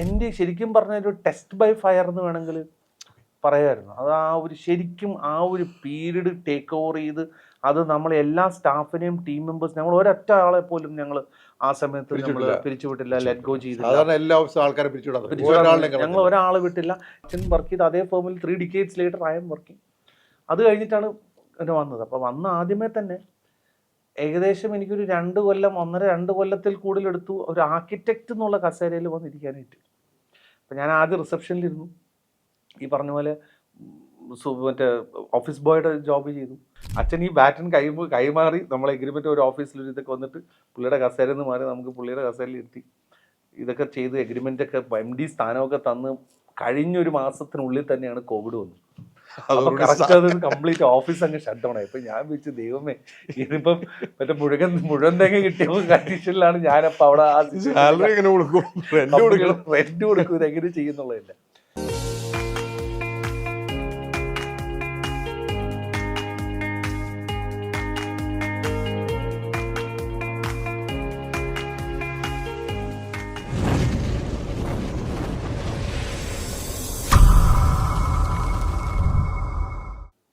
എൻ്റെ ശരിക്കും പറഞ്ഞ ഒരു ടെസ്റ്റ് ബൈ ഫയർ എന്ന് വേണമെങ്കിൽ പറയായിരുന്നു. അത് ആ ഒരു ശരിക്കും ആ ഒരു പീരീഡ് ടേക്ക് ഓവർ ചെയ്ത് അത് നമ്മൾ എല്ലാ സ്റ്റാഫിനെയും ടീം മെമ്പേഴ്സ് ഞങ്ങൾ ഒരൊറ്റ ആളെ പോലും ഞങ്ങൾ ആ സമയത്ത് നമ്മൾ പിരിച്ചുവിട്ടില്ല, ലെറ്റ് ഗോ ചെയ്തില്ല. എല്ലാ ആൾക്കാരെ ഞങ്ങൾ ഒരാളെ വിട്ടില്ല. അച്ഛൻ വർക്ക് ചെയ്ത് അതേ ഫേമിൽ 3 decades later I am working. അത് കഴിഞ്ഞിട്ടാണ് എന്നെ വന്നത്. അപ്പോൾ വന്ന ആദ്യമേ തന്നെ ഏകദേശം എനിക്കൊരു 2 കൊല്ലം 1.5-2 കൊല്ലത്തിൽ കൂടുതലെടുത്തു ഒരു ആർക്കിടെക്റ്റ് എന്നുള്ള കസേരയിൽ വന്നിരിക്കാനായിട്ട്. അപ്പം ഞാൻ ആദ്യം റിസപ്ഷനിലിരുന്നു, ഈ പറഞ്ഞ പോലെ മറ്റേ ഓഫീസ് ബോയുടെ ജോബ് ചെയ്തു. അച്ഛൻ ഈ ബാറ്റൺ കൈമാറി നമ്മളെ എഗ്രിമെൻ്റ് ഒരു ഓഫീസിൽ ഇതൊക്കെ വന്നിട്ട് പുള്ളിയുടെ കസേരയിൽ നിന്ന് മാറി നമുക്ക് പുള്ളിയുടെ കസേരയിൽ ഇരുത്തി ഇതൊക്കെ ചെയ്ത് എഗ്രിമെൻ്റൊക്കെ MD സ്ഥാനമൊക്കെ തന്ന് കഴിഞ്ഞൊരു മാസത്തിനുള്ളിൽ തന്നെയാണ് കോവിഡ് വന്നത്. അപ്പൊ കറക്റ്റ് അത് കംപ്ലീറ്റ് ഓഫീസ് അങ്ങ് ഷട്ട് ഡൗൺ ആയി. ഇപ്പൊ ഞാൻ വെച്ച് ദൈവമേ ഇതിപ്പം മറ്റേ മുഴുവൻ തേങ്ങ കിട്ടിയ കണ്ടീഷനിലാണ് ഞാനപ്പോ അവിടെ റെന്റ് കൊടുക്കും, ഇതെങ്ങനെ ചെയ്യുന്നുള്ളതില്ല.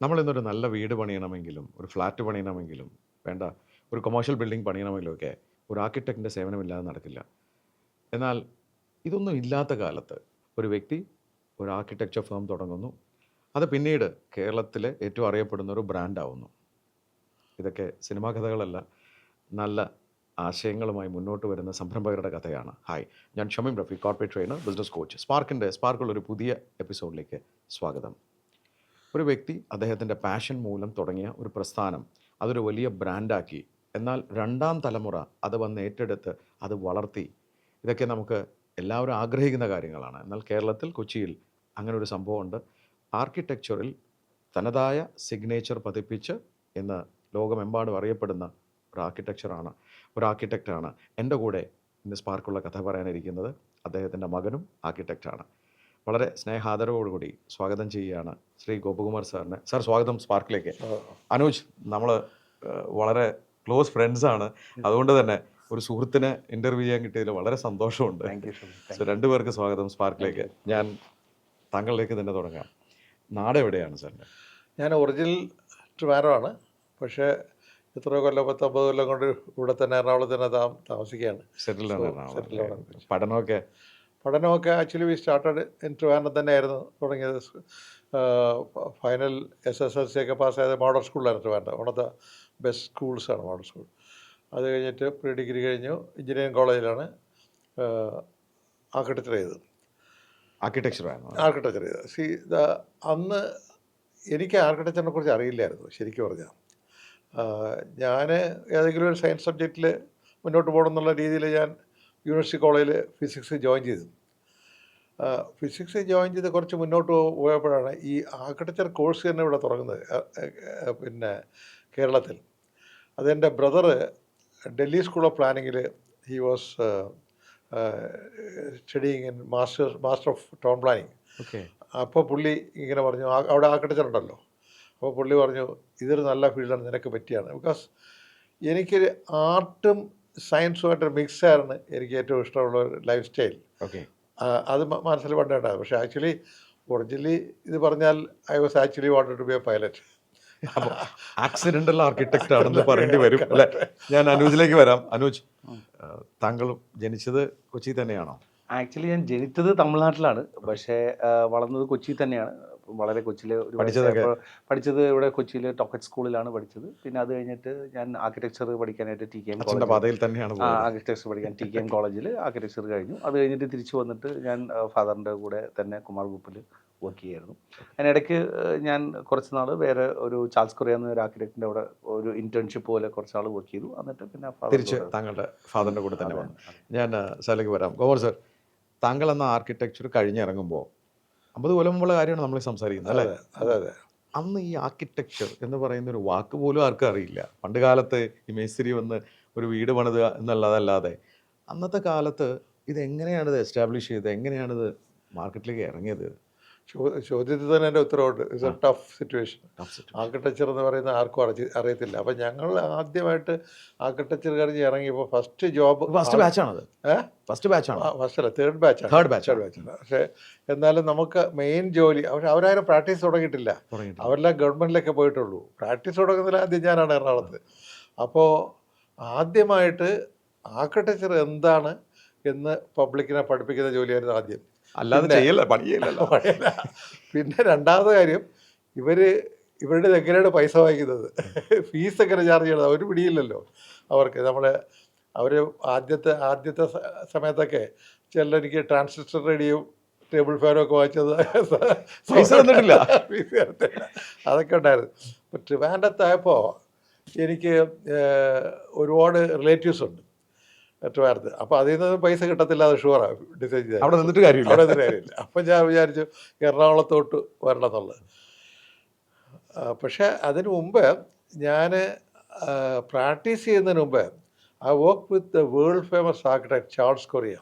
നമ്മളിന്നൊരു നല്ല വീട് പണിയണമെങ്കിലും ഒരു ഫ്ലാറ്റ് പണിയണമെങ്കിലും വേണ്ട ഒരു കൊമേഴ്ഷ്യൽ ബിൽഡിംഗ് പണിയണമെങ്കിലും ഒക്കെ ഒരു ആർക്കിടെക്റ്റിൻ്റെ സേവനമില്ലാതെ നടക്കില്ല. എന്നാൽ ഇതൊന്നും ഇല്ലാത്ത കാലത്ത് ഒരു വ്യക്തി ഒരു ആർക്കിടെക്ചർ ഫേം തുടങ്ങുന്നു, അത് പിന്നീട് കേരളത്തിലെ ഏറ്റവും അറിയപ്പെടുന്ന ഒരു ബ്രാൻഡാവുന്നു. ഇതൊക്കെ സിനിമാ കഥകളല്ല, നല്ല ആശയങ്ങളുമായി മുന്നോട്ട് വരുന്ന സംരംഭകരുടെ കഥയാണ്. ഹായ്, ഞാൻ Shameem Rafi, corporate trainer, business coach. സ്പാർക്കുള്ള ഒരു പുതിയ എപ്പിസോഡിലേക്ക് സ്വാഗതം. ഒരു വ്യക്തി അദ്ദേഹത്തിൻ്റെ പാഷൻ മൂലം തുടങ്ങിയ ഒരു പ്രസ്ഥാനം അതൊരു വലിയ ബ്രാൻഡാക്കി, എന്നാൽ 2ാം തലമുറ അത് വന്ന് ഏറ്റെടുത്ത് അത് വളർത്തി. ഇതൊക്കെ നമുക്ക് എല്ലാവരും ആഗ്രഹിക്കുന്ന കാര്യങ്ങളാണ്. എന്നാൽ കേരളത്തിൽ കൊച്ചിയിൽ അങ്ങനെ ഒരു സംഭവമുണ്ട്. ആർക്കിടെക്ചറിൽ തനതായ സിഗ്നേച്ചർ പതിപ്പിച്ച് ഇന്ന് ലോകമെമ്പാടും അറിയപ്പെടുന്ന ഒരു ആർക്കിടെക്റ്റാണ് എൻ്റെ കൂടെ ഇന്ന് സ്പാർക്കുള്ള കഥ പറയാനിരിക്കുന്നത്. അദ്ദേഹത്തിൻ്റെ മകനും ആർക്കിടെക്റ്റാണ്. വളരെ സ്നേഹാദരവോടുകൂടി സ്വാഗതം ചെയ്യുകയാണ് ശ്രീ ഗോപകുമാർ സാറിനെ. സാർ, സ്വാഗതം സ്പാർക്കിലേക്ക്. അനൂജ്, നമ്മൾ വളരെ ക്ലോസ് ഫ്രണ്ട്സാണ്, അതുകൊണ്ട് തന്നെ ഒരു സുഹൃത്തിനെ ഇൻ്റർവ്യൂ ചെയ്യാൻ കിട്ടിയതിൽ വളരെ സന്തോഷമുണ്ട്. സോ 2 പേർക്ക് സ്വാഗതം സ്പാർക്കിലേക്ക്. ഞാൻ താങ്കളിലേക്ക് തന്നെ തുടങ്ങാം. നാട് എവിടെയാണ് സാറിൻ്റെ? ഞാൻ ഒറിജിനൽ ട്രിവാൻഡ്രമാണ്, പക്ഷേ എത്രയോ കൊല്ലം 10-50 കൊല്ലം കൊണ്ട് ഇവിടെ തന്നെ എറണാകുളത്ത് തന്നെ താമസിക്കുകയാണ്. സെറ്റിൽഡാണ്. പഠനമൊക്കെ actually we started in Trivandrum തന്നെയായിരുന്നു തുടങ്ങിയത്. ഫൈനൽ SSLC ഒക്കെ പാസ്സായത് മോഡൽ സ്കൂളിലായിരുന്നു Trivandrum. One of the best സ്കൂൾസാണ് മോഡൽ സ്കൂൾ. അത് കഴിഞ്ഞിട്ട് പ്രീ ഡിഗ്രി കഴിഞ്ഞു, എഞ്ചിനീയറിംഗ് കോളേജിലാണ് ആർക്കിടെക്ചർ ചെയ്തത്. ആർക്കിടെക്ചർ ചെയ്തത്. അന്ന് എനിക്ക് ആർക്കിടെക്ചറിനെ കുറിച്ച് അറിയില്ലായിരുന്നു ശരിക്കും പറഞ്ഞാൽ. ഞാൻ ഏതെങ്കിലും ഒരു സയൻസ് സബ്ജക്റ്റിൽ മുന്നോട്ട് പോകണം എന്നുള്ള രീതിയിൽ ഞാൻ യൂണിവേഴ്സിറ്റി കോളേജിൽ ഫിസിക്സ് ജോയിൻ ചെയ്തു. ഫിസിക്സ് ജോയിൻ ചെയ്ത് കുറച്ച് മുന്നോട്ട് പോയപ്പോഴാണ് ഈ ആർക്കിടെക്ചർ കോഴ്സ് തന്നെ ഇവിടെ തുടങ്ങുന്നത് പിന്നെ കേരളത്തിൽ. അതെൻ്റെ ബ്രദറ് ഡൽഹി സ്കൂൾ ഓഫ് പ്ലാനിങ്ങിൽ he was studying in master of town planning. അപ്പോൾ പുള്ളി ഇങ്ങനെ പറഞ്ഞു, അവിടെ ആർക്കിടെക്ചർ ഉണ്ടല്ലോ, അപ്പോൾ പുള്ളി പറഞ്ഞു ഇതൊരു നല്ല ഫീൽഡാണ്, നിനക്ക് പറ്റിയാണ്. ബിക്കോസ് എനിക്ക് ആർട്ടും സയൻസുമായിട്ട് മിക്സായിരുന്നു എനിക്ക് ഏറ്റവും ഇഷ്ടമുള്ള ഒരു ലൈഫ് സ്റ്റൈൽ. അത് മനസ്സിൽ പണ്ടുണ്ടായിരുന്നു. പക്ഷേ ആക്ച്വലി ഒറിജിനലി ഇത് പറഞ്ഞാൽ I was actually wanted to be a pilot. Accidental architect ആണെന്ന് പറയേണ്ടി വരും അല്ലേ? ഞാൻ അനൂജിലേക്ക് വരാം. അനൂജ്, താങ്കൾ ജനിച്ചത് കൊച്ചി തന്നെയാണോ? ആക്ച്വലി ഞാൻ ജനിച്ചത് തമിഴ്നാട്ടിലാണ്, പക്ഷേ വളർന്നത് കൊച്ചി തന്നെയാണ്. വളരെ കൊച്ചിയിൽ പഠിച്ചത് ഇവിടെ കൊച്ചിയിൽ ടോക്കറ്റ് സ്കൂളിലാണ് പഠിച്ചത്. പിന്നെ അത് കഴിഞ്ഞിട്ട് ഞാൻ ആർക്കിടെക്ചർ പഠിക്കാനായിട്ട് TKM ആർക്കിടെക്ചർ പഠിക്കാൻ TKM കോളേജിൽ ആർക്കിടെക്ചർ കഴിഞ്ഞു. അത് കഴിഞ്ഞിട്ട് തിരിച്ചു വന്നിട്ട് ഞാൻ ഫാദറിൻ്റെ കൂടെ തന്നെ കുമാർ ഗ്രൂപ്പിൽ വർക്ക് ചെയ്യായിരുന്നു. അതിനിടയ്ക്ക് ഞാൻ കുറച്ച് നാൾ വേറെ ഒരു ചാൾസ് കൊറിയ എന്ന ഒരു ആർക്കിടെക്റ്റിൻ്റെ അവിടെ ഒരു ഇൻറ്റേൺഷിപ്പ് പോലെ കുറച്ച് നാൾ വർക്ക് ചെയ്തു. എന്നിട്ട് പിന്നെ തിരിച്ച് താങ്കളുടെ ഫാദറിൻ്റെ കൂടെ തന്നെ വന്നു. ഞാൻ സാറിലേക്ക് വരാം. ഗോവർ സർ, താങ്കൾ എന്ന ആർക്കിടെക്ചർ കഴിഞ്ഞിറങ്ങുമ്പോൾ 50 കൊല്ലം മുമ്പുള്ള കാര്യമാണ് നമ്മൾ സംസാരിക്കുന്നത് അല്ലേ? അതെ. അന്ന് ഈ ആർക്കിടെക്ചർ എന്ന് പറയുന്ന ഒരു വാക്ക് പോലും ആർക്കും അറിയില്ല. പണ്ട് കാലത്ത് ഈ മേസ്തിരി വന്ന് ഒരു വീട് പണിതുക എന്നുള്ളതല്ലാതെ അന്നത്തെ കാലത്ത് ഇതെങ്ങനെയാണിത് എസ്റ്റാബ്ലിഷ് ചെയ്തത്, എങ്ങനെയാണിത് മാർക്കറ്റിലേക്ക് ഇറങ്ങിയത്? ചോദ്യത്തിൽ തന്നെ എൻ്റെ ഉത്തരവുണ്ട്. It's a tough situation. Architecture എന്ന് പറയുന്നത് ആർക്കും അറിയത്തില്ല. അപ്പം ഞങ്ങൾ ആദ്യമായിട്ട് ആർക്കിടെക്ചർ കഴിഞ്ഞ് ഇറങ്ങിയപ്പോൾ ഫസ്റ്റ് ജോബ് ഫസ്റ്റ് ബാച്ചാണത്. ഫസ്റ്റ് ബാച്ചാണ്. ഫസ്റ്റല്ല, തേർഡ് ബാച്ചാണ്. Third batch. പക്ഷേ എന്നാലും നമുക്ക് മെയിൻ ജോലി അവരാരും പ്രാക്ടീസ് തുടങ്ങിയിട്ടില്ല. അവരെല്ലാം ഗവൺമെൻറ്റിലൊക്കെ പോയിട്ടുള്ളൂ. പ്രാക്ടീസ് തുടങ്ങുന്നതിൽ ആദ്യം ഞാനാണ് എറണാകുളത്ത്. അപ്പോൾ ആദ്യമായിട്ട് ആർക്കിടെക്ചർ എന്താണ് എന്ന് പബ്ലിക്കിനെ പഠിപ്പിക്കുന്ന ജോലിയായിരുന്നു ആദ്യം. അല്ലാതെ ചെയ്യല്ല, പണിയല്ലോ. പിന്നെ രണ്ടാമത്തെ കാര്യം, ഇവരുടെ എങ്ങനെയാണ് പൈസ വാങ്ങിക്കുന്നത്, ഫീസ് എങ്ങനെ ചാർജ് ചെയ്യണത്, ഒരു പിടിയില്ലല്ലോ അവർക്ക്. അവർ ആദ്യത്തെ സമയത്തൊക്കെ ചിലർക്ക് ട്രാൻസിസ്റ്റർ റേഡിയോ ടേബിൾ ഫാനും ഒക്കെ വാങ്ങിച്ചത് പൈസ തന്നിട്ടില്ല. ഫീസ് തരത്തില്ല. അതൊക്കെ ഉണ്ടായിരുന്നു. ഇപ്പം ട്രിവാൻഡ്രത്തായപ്പോൾ എനിക്ക് ഒരുപാട് റിലേറ്റീവ്സ് ഉണ്ട് ട്രിവാൻഡ്രത്ത്. അപ്പോൾ അതിൽ നിന്ന് പൈസ കിട്ടത്തില്ല, അത് ഷുവറാണ്. ഡിസൈൻ ചെയ്ത് അവിടെ നിന്നിട്ട് കാര്യമില്ല. അപ്പം ഞാൻ വിചാരിച്ചു എറണാകുളത്തോട്ട് വരണം എന്നുള്ളത്. പക്ഷേ അതിനു മുമ്പ് ഞാൻ പ്രാക്ടീസ് ചെയ്യുന്നതിന് മുമ്പ് I work with the world famous architect Charles Korea.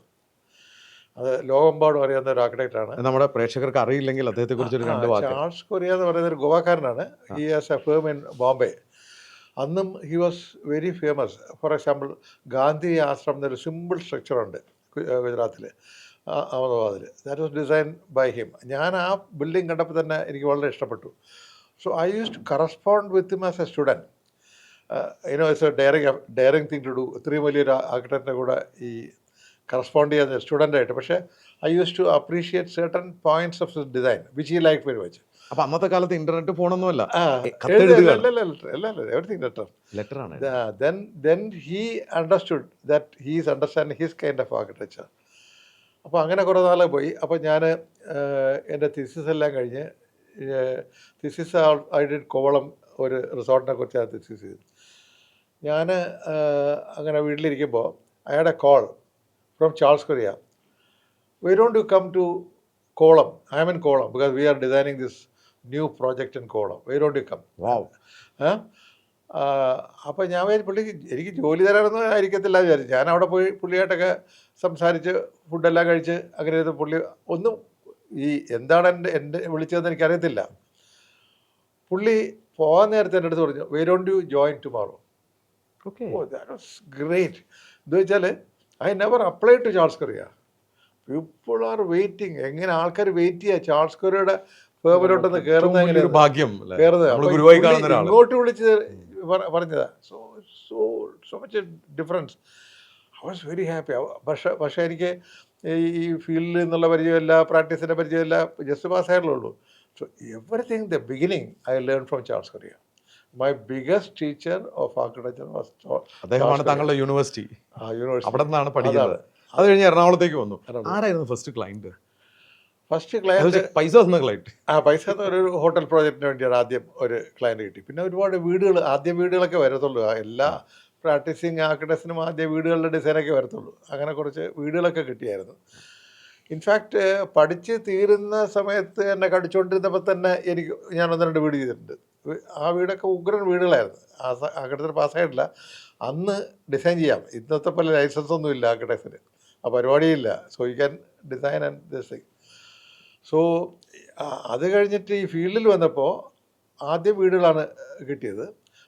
അത് ലോകമെമ്പാടും അറിയാവുന്ന ഒരു ആർക്കിടെക്റ്റാണ്. നമ്മുടെ പ്രേക്ഷകർക്ക് അറിയില്ലെങ്കിൽ അദ്ദേഹത്തെ കുറിച്ചൊരു രണ്ട് വാക്ക്. ചാൾസ് കൊറിയ എന്ന് പറയുന്ന ഒരു ഗോവാക്കാരനാണ്. He has a firm in Bombay. അന്നും he was very famous. For example, Gandhi ആശ്രമം എന്നൊരു സിമ്പിൾ സ്ട്രക്ചറുണ്ട് ഗുജറാത്തിൽ, അഹമ്മദാബാദിൽ. That was design by him. ഞാൻ ആ ബിൽഡിംഗ് കണ്ടപ്പോൾ തന്നെ എനിക്ക് വളരെ ഇഷ്ടപ്പെട്ടു. So I use to correspond with him as a student. It's a daring thing to do. ഇത്രയും വലിയൊരു ആർക്കിടെക്റ്റിൻ്റെ കൂടെ ഈ കറസ്പോണ്ട് ചെയ്യുന്ന സ്റ്റുഡൻ്റായിട്ട്. പക്ഷേ I use to appreciate certain points of his design which he like very much. അപ്പൊ അന്നത്തെ കാലത്ത് ഇന്റർനെറ്റ് ഫോണൊന്നുമല്ല, everything letter. ലെറ്ററാണ്. Then he understood that he is understanding his kind of architecture. അപ്പോൾ അങ്ങനെ കുറേ നാളെ പോയി. അപ്പോൾ ഞാൻ എൻ്റെ തിസിസ് എല്ലാം കഴിഞ്ഞ്, തിസിസ് ഐ ഡിഡ് കോവളം ഒരു റിസോർട്ടിനെ കുറിച്ചാണ് തിസിസ് ചെയ്തത്. ഞാൻ അങ്ങനെ വീട്ടിലിരിക്കുമ്പോൾ I had a call from Charles Correa. Why don't you come to Kolam? I am in Kolam because we are designing this new project in Kolam. Why don't you come? Wow. അപ്പോൾ ഞാൻ എനിക്ക് ജോലി തരാനൊന്നും ആയിരിക്കത്തില്ല വിചാരിച്ചു. ഞാൻ അവിടെ പോയി പുള്ളിയായിട്ടൊക്കെ സംസാരിച്ച് ഫുഡെല്ലാം കഴിച്ച് അങ്ങനെ ചെയ്ത് പുള്ളി ഒന്നും ഈ എന്താണ് എൻ്റെ വിളിച്ചതെന്ന് എനിക്കറിയത്തില്ല. പുള്ളി പോകാൻ നേരത്തെ എൻ്റെ അടുത്ത് പറഞ്ഞു, why don't you join tomorrow? Okay. Oh, that was great. എന്താ വെച്ചാൽ I never apply to Charles Correa. People are waiting. എങ്ങനെ ആൾക്കാർ വെയിറ്റ് ചെയ്യുക ചാൾസ് കൊറിയയുടെ ഫേമിലോട്ടൊന്ന് കയറുന്ന എങ്ങനെയാണ് ഭാഗ്യം കയറുന്നത്. ഇങ്ങോട്ട് വിളിച്ച് പറഞ്ഞതാ. So much difference. I was very happy. പക്ഷേ എനിക്ക് ഈ ഫീൽഡിൽ നിന്നുള്ള പരിചയമില്ല, പ്രാക്ടീസിൻ്റെ പരിചയമില്ല, ജസ്റ്റ് പാസ്സായിട്ടുള്ളൂ. So everything the beginning I learn from Charles Correa. My biggest teacher of architecture was അദ്ദേഹമാണ് താങ്കളുടെ യൂണിവേഴ്സിറ്റി. യൂണിവേഴ്സിറ്റി അവിടെ നിന്നാണ് പഠിക്കുന്നത്. അത് കഴിഞ്ഞ് എറണാകുളത്തേക്ക് വന്നു. ആരായിരുന്നു ഫസ്റ്റ് ക്ലയന്റ്? ഫസ്റ്റ് ക്ലയൻറ്റ് പൈസ തന്ന ക്ലയൻറ്റ്. പൈസ ഒരു ഹോട്ടൽ പ്രോജക്റ്റിന് വേണ്ടിയാണ് ആദ്യം ഒരു ക്ലയൻറ്റ് കിട്ടി. പിന്നെ ഒരുപാട് വീടുകൾ, ആദ്യം വീടുകളൊക്കെ വരത്തുള്ളൂ. എല്ലാ പ്രാക്ടീസിങ് ആർക്കിടെക്ട്സിനും ആദ്യം വീടുകളുടെ ഡിസൈനൊക്കെ വരത്തുള്ളൂ. അങ്ങനെ കുറച്ച് വീടുകളൊക്കെ കിട്ടിയായിരുന്നു. ഇൻഫാക്റ്റ് പഠിച്ച് തീരുന്ന സമയത്ത് എന്നെ കടിച്ചുകൊണ്ടിരുന്നപ്പോൾ തന്നെ ഞാൻ 1-2 വീട് ചെയ്തിട്ടുണ്ട്. ആ വീടൊക്കെ ഉഗ്രൻ വീടുകളായിരുന്നു. ആർക്കിടെക്ചർ പാസ്സായിട്ടില്ല. അന്ന് ഡിസൈൻ ചെയ്യാം. ഇന്നത്തെ പോലെ ലൈസൻസ് ഒന്നും ഇല്ല ആർക്കിടെക്ചറിന്, ആ പരിപാടിയില്ല. So you can design and this thing. So അത് കഴിഞ്ഞിട്ട് ഈ ഫീൽഡിൽ വന്നപ്പോൾ ആദ്യം വീടുകളാണ് കിട്ടിയത്.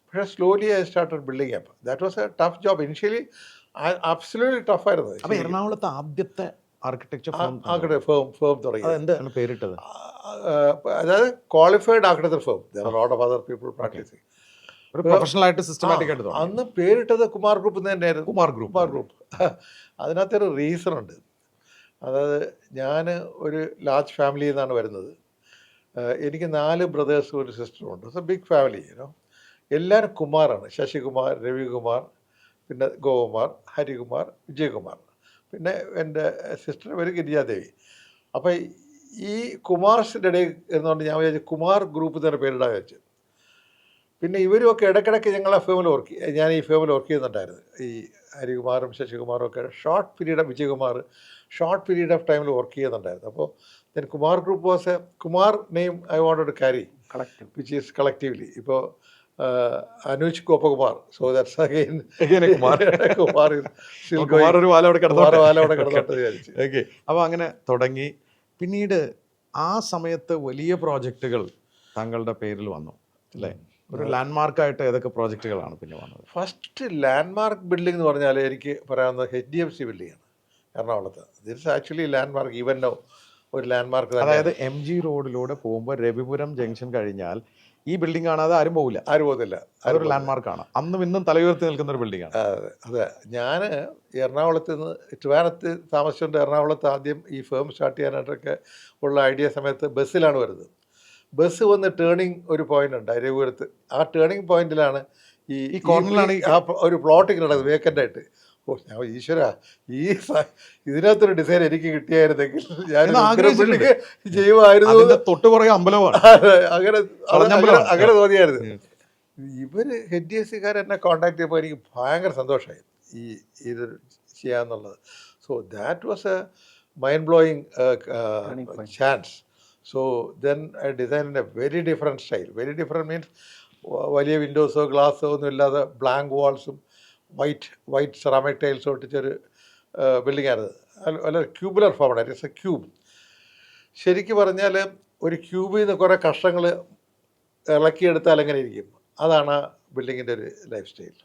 പക്ഷേ slowly I started building up. That was a tough job. Initially absolutely ടഫായിരുന്നു. അപ്പോൾ എറണാകുളത്തെ ആദ്യത്തെ ആർക്കിടെക്ചർ ഫേം തുടങ്ങി. എന്താണ് പേരിട്ടത്? അതായത് qualified architecture firm. There are lot of other people practising. ഒരു പ്രൊഫഷണൽ ആയിട്ട് സിസ്റ്റമാറ്റിക് ആയിട്ട് അന്ന് പേരിട്ടത് കുമാർ ഗ്രൂപ്പ് എന്ന് തന്നെയായിരുന്നു. കുമാർ ഗ്രൂപ്പ്. അതിനകത്തൊരു റീസൺ ഉണ്ട്. അതായത് ഞാൻ ഒരു ലാർജ് ഫാമിലിയിൽ നിന്നാണ് വരുന്നത്. എനിക്ക് 4 ബ്രദേഴ്സും ഒരു സിസ്റ്ററും ഉണ്ട്. It's a big family. എല്ലാവരും കുമാറാണ്. ശശികുമാർ, രവികുമാർ, പിന്നെ ഗോകുമാർ, ഹരികുമാർ, വിജയകുമാർ, പിന്നെ എൻ്റെ സിസ്റ്ററിൻ്റെ പേര് ഗിരിജാദേവി. അപ്പോൾ ഈ കുമാർസിൻ്റെ ഇടയിൽ എന്നുകൊണ്ട് ഞാൻ വിചാരിച്ചു കുമാർ ഗ്രൂപ്പ് തന്നെ പേരിടാൻ വെച്ചു. പിന്നെ ഇവരുമൊക്കെ ഇടയ്ക്കിടയ്ക്ക് ഞങ്ങളെ ഫേമിൽ ഞാൻ ഈ ഫേമിൽ വർക്ക് ചെയ്യുന്നുണ്ടായിരുന്നു. ഈ ഹരികുമാറും ശശികുമാറും ഒക്കെ short period, Vijayakumar short period of ടൈമിൽ വർക്ക് ചെയ്യുന്നുണ്ടായിരുന്നു. അപ്പോൾ ഞാൻ Kumar group was a Kumar name I wanted to carry which is collectively. ഇപ്പോൾ Anuj Gopakumar. So that's again Kumar ഒരു വാല അവിടെ കിടന്നോട്ടെ വിചാരിച്ചു. ഓക്കെ. അപ്പോൾ അങ്ങനെ തുടങ്ങി. പിന്നീട് ആ സമയത്ത് വലിയ പ്രോജക്റ്റുകൾ താങ്കളുടെ പേരിൽ വന്നു അല്ലേ? ഒരു ലാൻഡ്മാർക്കായിട്ട് ഏതൊക്കെ പ്രോജക്റ്റുകളാണ് പിന്നെ വന്നത്? ഫസ്റ്റ് ലാൻഡ്മാർക്ക് ബിൽഡിംഗ് എന്ന് പറഞ്ഞാൽ എനിക്ക് പറയാവുന്നത് HDFC ബിൽഡിംഗാണ് എറണാകുളത്ത്. This actually landmark even know ഒരു ലാൻഡ്മാർക്ക് അതായത് MG റോഡിലൂടെ പോകുമ്പോൾ രവിപുരം ജംഗ്ഷൻ കഴിഞ്ഞാൽ ഈ ബിൽഡിംഗ് കാണാതെ ആരും പോകില്ല. ആരും പോകുന്നില്ല. അതൊരു ലാൻഡ്മാർക്കാണ്. അന്നും ഇന്നും തലയുയർത്തി നിൽക്കുന്ന ഒരു ബിൽഡിംഗാണ്. അതെ, ഞാൻ എറണാകുളത്ത് നിന്ന് ട്രിവാൻഡ്രത്ത് താമസിച്ചുകൊണ്ട് എറണാകുളത്ത് ആദ്യം ഈ ഫേം സ്റ്റാർട്ട് ചെയ്യാനായിട്ടൊക്കെ ഉള്ള ഐഡിയ സമയത്ത് ബസ്സിലാണ് വരുന്നത്. ബസ് വന്ന് ടേണിംഗ് ഒരു പോയിന്റ് ഉണ്ട് രവിപുരത്ത്. ആ ടേണിംഗ് പോയിന്റിലാണ് ഈ കോർണറിലാണ് ഒരു പ്ലോട്ടിങ് കിടക്കുന്നത് വേക്കൻ്റ് ആയിട്ട്. ഓ ഞാൻ ഈശ്വര, ഇതിനകത്തൊരു ഡിസൈൻ എനിക്ക് കിട്ടിയായിരുന്നെങ്കിൽ ഞാൻ ചെയ്യുമായിരുന്നു. തൊട്ട് പുറകെ അമ്പലമാണ്. അങ്ങനെ തോന്നിയായിരുന്നു. ഇവർ HDFC എന്നെ കോൺടാക്ട് ചെയ്തപ്പോൾ എനിക്ക് ഭയങ്കര സന്തോഷമായി ഇത് ചെയ്യാന്നുള്ളത്. So that was a mind blowing chance. So then I design a very different style. Very different means വലിയ വിൻഡോസോ ഗ്ലാസ്സോ ഒന്നും ഇല്ലാതെ ബ്ലാങ്ക് വാൾസും വൈറ്റ് സെറാമിക് ടൈൽസ് ഒട്ടിച്ചൊരു ബിൽഡിംഗായിരുന്നു. അല്ല ക്യൂബുലർ ഫോമാണ്. It's a cube. ശരിക്കും പറഞ്ഞാൽ ഒരു ക്യൂബിൽ നിന്ന് കുറേ കഷ്ണങ്ങൾ ഇളക്കിയെടുത്താൽ എങ്ങനെ ഇരിക്കും, അതാണ് ആ ബിൽഡിങ്ങിൻ്റെ ഒരു ലൈഫ് സ്റ്റൈൽ.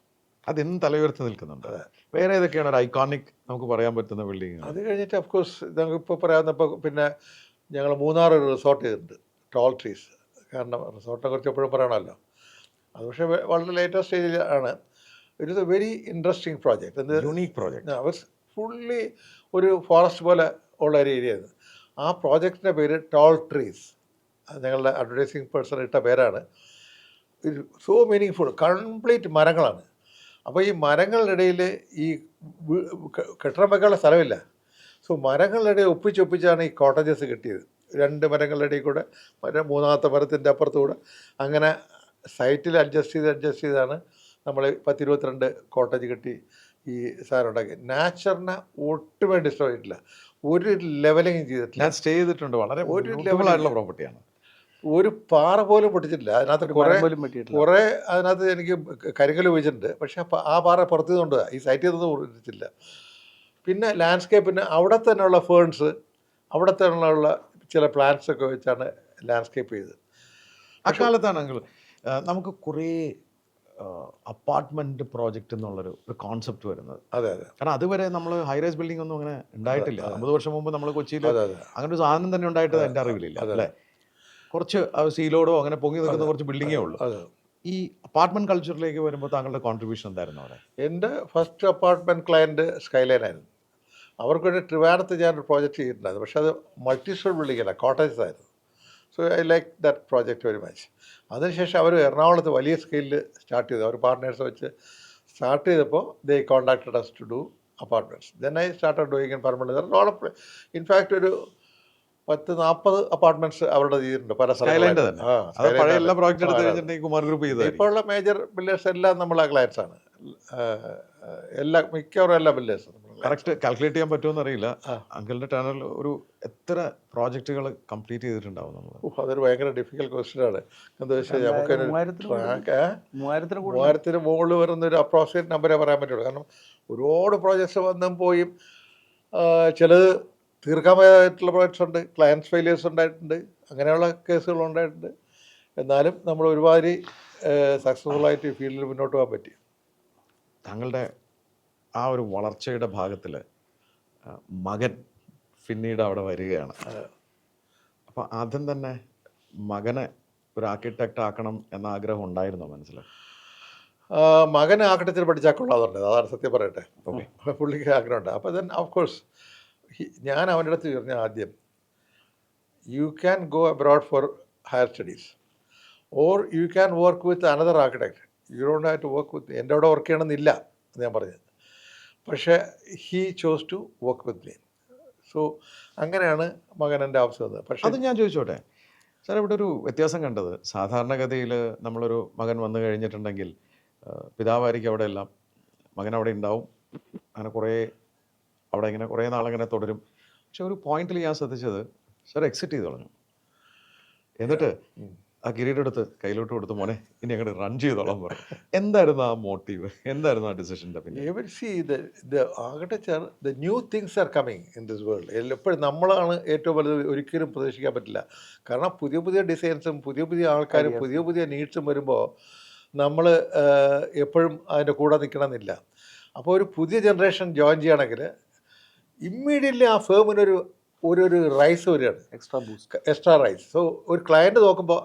അതിന്നും തലയുയർത്തി നിൽക്കുന്നുണ്ട്. വേറെ ഏതൊക്കെയാണ് ഒരു ഐക്കോണിക് നമുക്ക് പറയാൻ പറ്റുന്ന ബിൽഡിംഗ്? അത് കഴിഞ്ഞിട്ട് ഓഫ്കോഴ്സ് നമുക്കിപ്പോൾ പറയാവുന്നപ്പോൾ പിന്നെ ഞങ്ങൾ മൂന്നാർ ഒരു റിസോർട്ട് ചെയ്തിട്ടുണ്ട്, ടോൾ ട്രീസ്. കാരണം റിസോർട്ടിനെ കുറിച്ച് എപ്പോഴും പറയണമല്ലോ. അത് പക്ഷേ വളരെ ലേറ്റസ്റ്റ് സ്റ്റേജിൽ ആണ്. It is a very interesting project. Unique project. അവർ ഫുള്ളി ഒരു ഫോറസ്റ്റ് പോലെ ഉള്ള ഒരു ഏരിയ ആയിരുന്നു. ആ പ്രോജക്റ്റിൻ്റെ പേര് ടോൾ ട്രീസ്. ഞങ്ങളുടെ അഡ്വർടൈസിങ് പേഴ്സൺ ഇട്ട പേരാണ്. സോ മീനിങ് ഫുൾ, കംപ്ലീറ്റ് മരങ്ങളാണ്. അപ്പോൾ ഈ മരങ്ങളുടെ ഇടയിൽ ഈ കെട്ടിടം വെക്കാനുള്ള സ്ഥലമില്ല. സോ മരങ്ങളുടെ ഇടയിൽ ഒപ്പിച്ചൊപ്പിച്ചാണ് ഈ കോട്ടേജസ് കിട്ടിയത്. 2 മരങ്ങളുടെ ഇടയിൽ കൂടെ മൂന്നാമത്തെ മരത്തിൻ്റെ അപ്പുറത്തുകൂടെ അങ്ങനെ സൈറ്റിൽ അഡ്ജസ്റ്റ് ചെയ്താണ് നമ്മൾ 10-22 കോട്ടേജ് കെട്ടി ഈ സാധനം ഉണ്ടാക്കി. നാച്ചറിനെ ഒട്ടുമേ ഡിസ്റ്റർബ് ചെയ്തിട്ടില്ല, ഒരു ലെവലിങ് ചെയ്തിട്ടില്ല. ഞാൻ സ്റ്റേ ചെയ്തിട്ടുണ്ട്. വളരെ ഒരു ലെവലായിട്ടുള്ള പ്രോപ്പർട്ടിയാണ്. ഒരു പാറ പോലും പൊട്ടിച്ചിട്ടില്ല. അതിനകത്ത് കുറേ അതിനകത്ത് എനിക്ക് കരിങ്കൽ ഉപയോഗിച്ചിട്ടുണ്ട്. പക്ഷേ ആ പാറ പുറത്തു നിന്നുകൊണ്ട് ഈ സൈറ്റിൽ നിന്ന് പൊട്ടിച്ചില്ല. പിന്നെ ലാൻഡ്സ്കേപ്പിന് അവിടെ തന്നെയുള്ള ഫേൺസ്, അവിടെ തന്നെയുള്ള ചില പ്ലാന്റ്സ് ഒക്കെ വെച്ചാണ് ലാൻഡ്സ്കേപ്പ് ചെയ്തത്. അക്കാലത്താണെങ്കിൽ നമുക്ക് കുറേ അപ്പാർട്ട്മെന്റ് പ്രോജക്റ്റ് എന്നുള്ളൊരു കോൺസെപ്റ്റ് വരുന്നത്. അതെ. കാരണം അതുവരെ നമ്മൾ ഹൈറൈസ് ബിൽഡിംഗ് ഒന്നും അങ്ങനെ ഉണ്ടായിട്ടില്ല. 50 വർഷം മുമ്പ് നമ്മൾ കൊച്ചിയിൽ അങ്ങനെ ഒരു സാധനം തന്നെ ഉണ്ടായിട്ട് എൻ്റെ അറിവിലില്ല അല്ലേ? കുറച്ച് സീലോഡോ അങ്ങനെ പൊങ്ങി നിൽക്കുന്ന കുറച്ച് ബിൽഡിങ്ങേ ഉള്ളൂ. ഈ അപ്പാർട്ട്മെന്റ് കൾച്ചറിലേക്ക് വരുമ്പോൾ താങ്കളുടെ കോൺട്രിബ്യൂഷൻ എന്തായിരുന്നു അവിടെ? എൻ്റെ ഫസ്റ്റ് അപ്പാർട്ട്മെന്റ് ക്ലയൻറ്റ് സ്കൈലൈൻ ആയിരുന്നു. അവർക്കൊരു ട്രിവാൻഡ്രത്ത് ഞാനൊരു പ്രോജക്റ്റ് ചെയ്തിട്ടുണ്ടായിരുന്നു. പക്ഷേ അത് മൾട്ടി സ്റ്റോർ ബിൽഡിംഗ് അല്ല, കോട്ടേജസ് ആയിരുന്നു. So I like that project very much. അതിനുശേഷം അവർ എറണാകുളത്ത് വലിയ സ്കെയിലിൽ സ്റ്റാർട്ട് ചെയ്തു. അവർ പാർട്ട്നേഴ്സ് വെച്ച് സ്റ്റാർട്ട് ചെയ്തപ്പോൾ they contacted us to do apartments. Then I started doing in permanent. In fact ഒരു 10-40 അപ്പാർട്ട്മെന്റ്സ് അവരുടെ ചെയ്തിട്ടുണ്ട് പല സ്ഥലങ്ങളിലും. ഇപ്പോൾ ഉള്ള മേജർ ബിൽഡേഴ്സ് എല്ലാം നമ്മളെ ക്ലയൻസ് ആണ്. മിക്കവാറും എല്ലാ ബിൽഡേഴ്സും കറക്റ്റ് കാൽക്കുലേറ്റ് ചെയ്യാൻ പറ്റുമെന്ന് അറിയില്ല. അങ്കിളിന്റെ ടേണൽ ഒരു എത്ര പ്രോജക്റ്റുകൾ കംപ്ലീറ്റ് ചെയ്തിട്ടുണ്ടാവും നമ്മൾ? അതൊരു ഭയങ്കര ഡിഫിക്കൽട്ട് ക്വസ്റ്റ്യൻ ആണ്. എന്താ വെച്ചാൽ നമുക്ക് 3000 മുകളിൽ വരുന്ന ഒരു അപ്രോക്സിമേറ്റ് നമ്പറേ പറയാൻ പറ്റുള്ളൂ. കാരണം ഒരുപാട് പ്രോജക്ട്സ് വന്നും പോയും ചിലത് തീർക്കാൻ പറ്റായിട്ടുള്ള പ്രോജക്ട്സ് ഉണ്ട്, ക്ലയൻസ് ഫെയിലിയേഴ്സ് ഉണ്ടായിട്ടുണ്ട്, അങ്ങനെയുള്ള കേസുകൾ ഉണ്ടായിട്ടുണ്ട്. എന്നാലും നമ്മൾ ഒരുമാതിരി സക്സസ്ഫുള്ളായിട്ട് ഈ ഫീൽഡിൽ മുന്നോട്ട് പോകാൻ പറ്റി. താങ്കളുടെ ആ ഒരു വളർച്ചയുടെ ഭാഗത്തിൽ മകൻ പിന്നീട് അവിടെ വരികയാണ്. അപ്പോൾ ആദ്യം തന്നെ മകനെ ഒരു ആർക്കിടെക്റ്റ് ആക്കണം എന്ന ആഗ്രഹം ഉണ്ടായിരുന്നോ മനസ്സിൽ? മകന് ആർക്കിടെക്ചർ പഠിച്ചാൽ കൊള്ളാതുണ്ട്, അതാണ് സത്യം പറയട്ടെ. പുള്ളിക്ക് ആഗ്രഹമുണ്ട്. അപ്പോൾ ദെൻ ഓഫ് കോഴ്സ് ഞാൻ അവൻ്റെ അടുത്ത് പറഞ്ഞ ആദ്യം you can go abroad for higher studies or you can work with another architect. You don't have to work with എൻ്റെ അവിടെ വർക്ക് ചെയ്യണമെന്നില്ല എന്ന് ഞാൻ പറഞ്ഞത്. പക്ഷേ he chose to work with me. So അങ്ങനെയാണ് മകൻ എൻ്റെ ആവശ്യം വന്നത്. പക്ഷേ അത് ഞാൻ ചോദിച്ചോട്ടെ സാർ, ഇവിടെ ഒരു വ്യത്യാസം കണ്ടത്, സാധാരണഗതിയിൽ നമ്മളൊരു മകൻ വന്നു കഴിഞ്ഞിട്ടുണ്ടെങ്കിൽ പിതാവായിരിക്കും അവിടെ എല്ലാം, മകൻ അവിടെ ഉണ്ടാവും, അങ്ങനെ അവിടെ ഇങ്ങനെ കുറേ നാളങ്ങനെ തുടരും. പക്ഷെ ഒരു പോയിന്റിൽ ഞാൻ ശ്രദ്ധിച്ചത് സാർ എക്സിറ്റ് ചെയ്ത് കളഞ്ഞു. എന്നിട്ട് ആ കിരീടം എടുത്ത് കയ്യിലോട്ട് കൊടുത്ത് മോനെ ഇനി അങ്ങോട്ട് റൺ ചെയ്തോളാം പറഞ്ഞു. എന്തായിരുന്നു ആ മോട്ടീവ്, എന്തായിരുന്നു ആ ഡിസിഷൻ്റെ പിന്നെ? You will see the architecture, the new things are coming in this world. എപ്പോഴും നമ്മളാണ് ഏറ്റവും വലുത്, ഒരിക്കലും പ്രതീക്ഷിക്കാൻ പറ്റില്ല. കാരണം പുതിയ പുതിയ ഡിസൈൻസും പുതിയ പുതിയ ആൾക്കാരും Ideas. പുതിയ പുതിയ നീഡ്സും വരുമ്പോൾ നമ്മൾ എപ്പോഴും അതിൻ്റെ കൂടെ നിൽക്കണമെന്നില്ല. അപ്പോൾ ഒരു പുതിയ ജനറേഷൻ ജോയിൻ ചെയ്യുകയാണെങ്കിൽ ഇമ്മീഡിയറ്റ്ലി ആ ഫേമിനൊരു ഒരു റൈസ് വരികയാണ്, extra boost. Extra rise. So ഒരു ക്ലയൻറ്റ് നോക്കുമ്പോൾ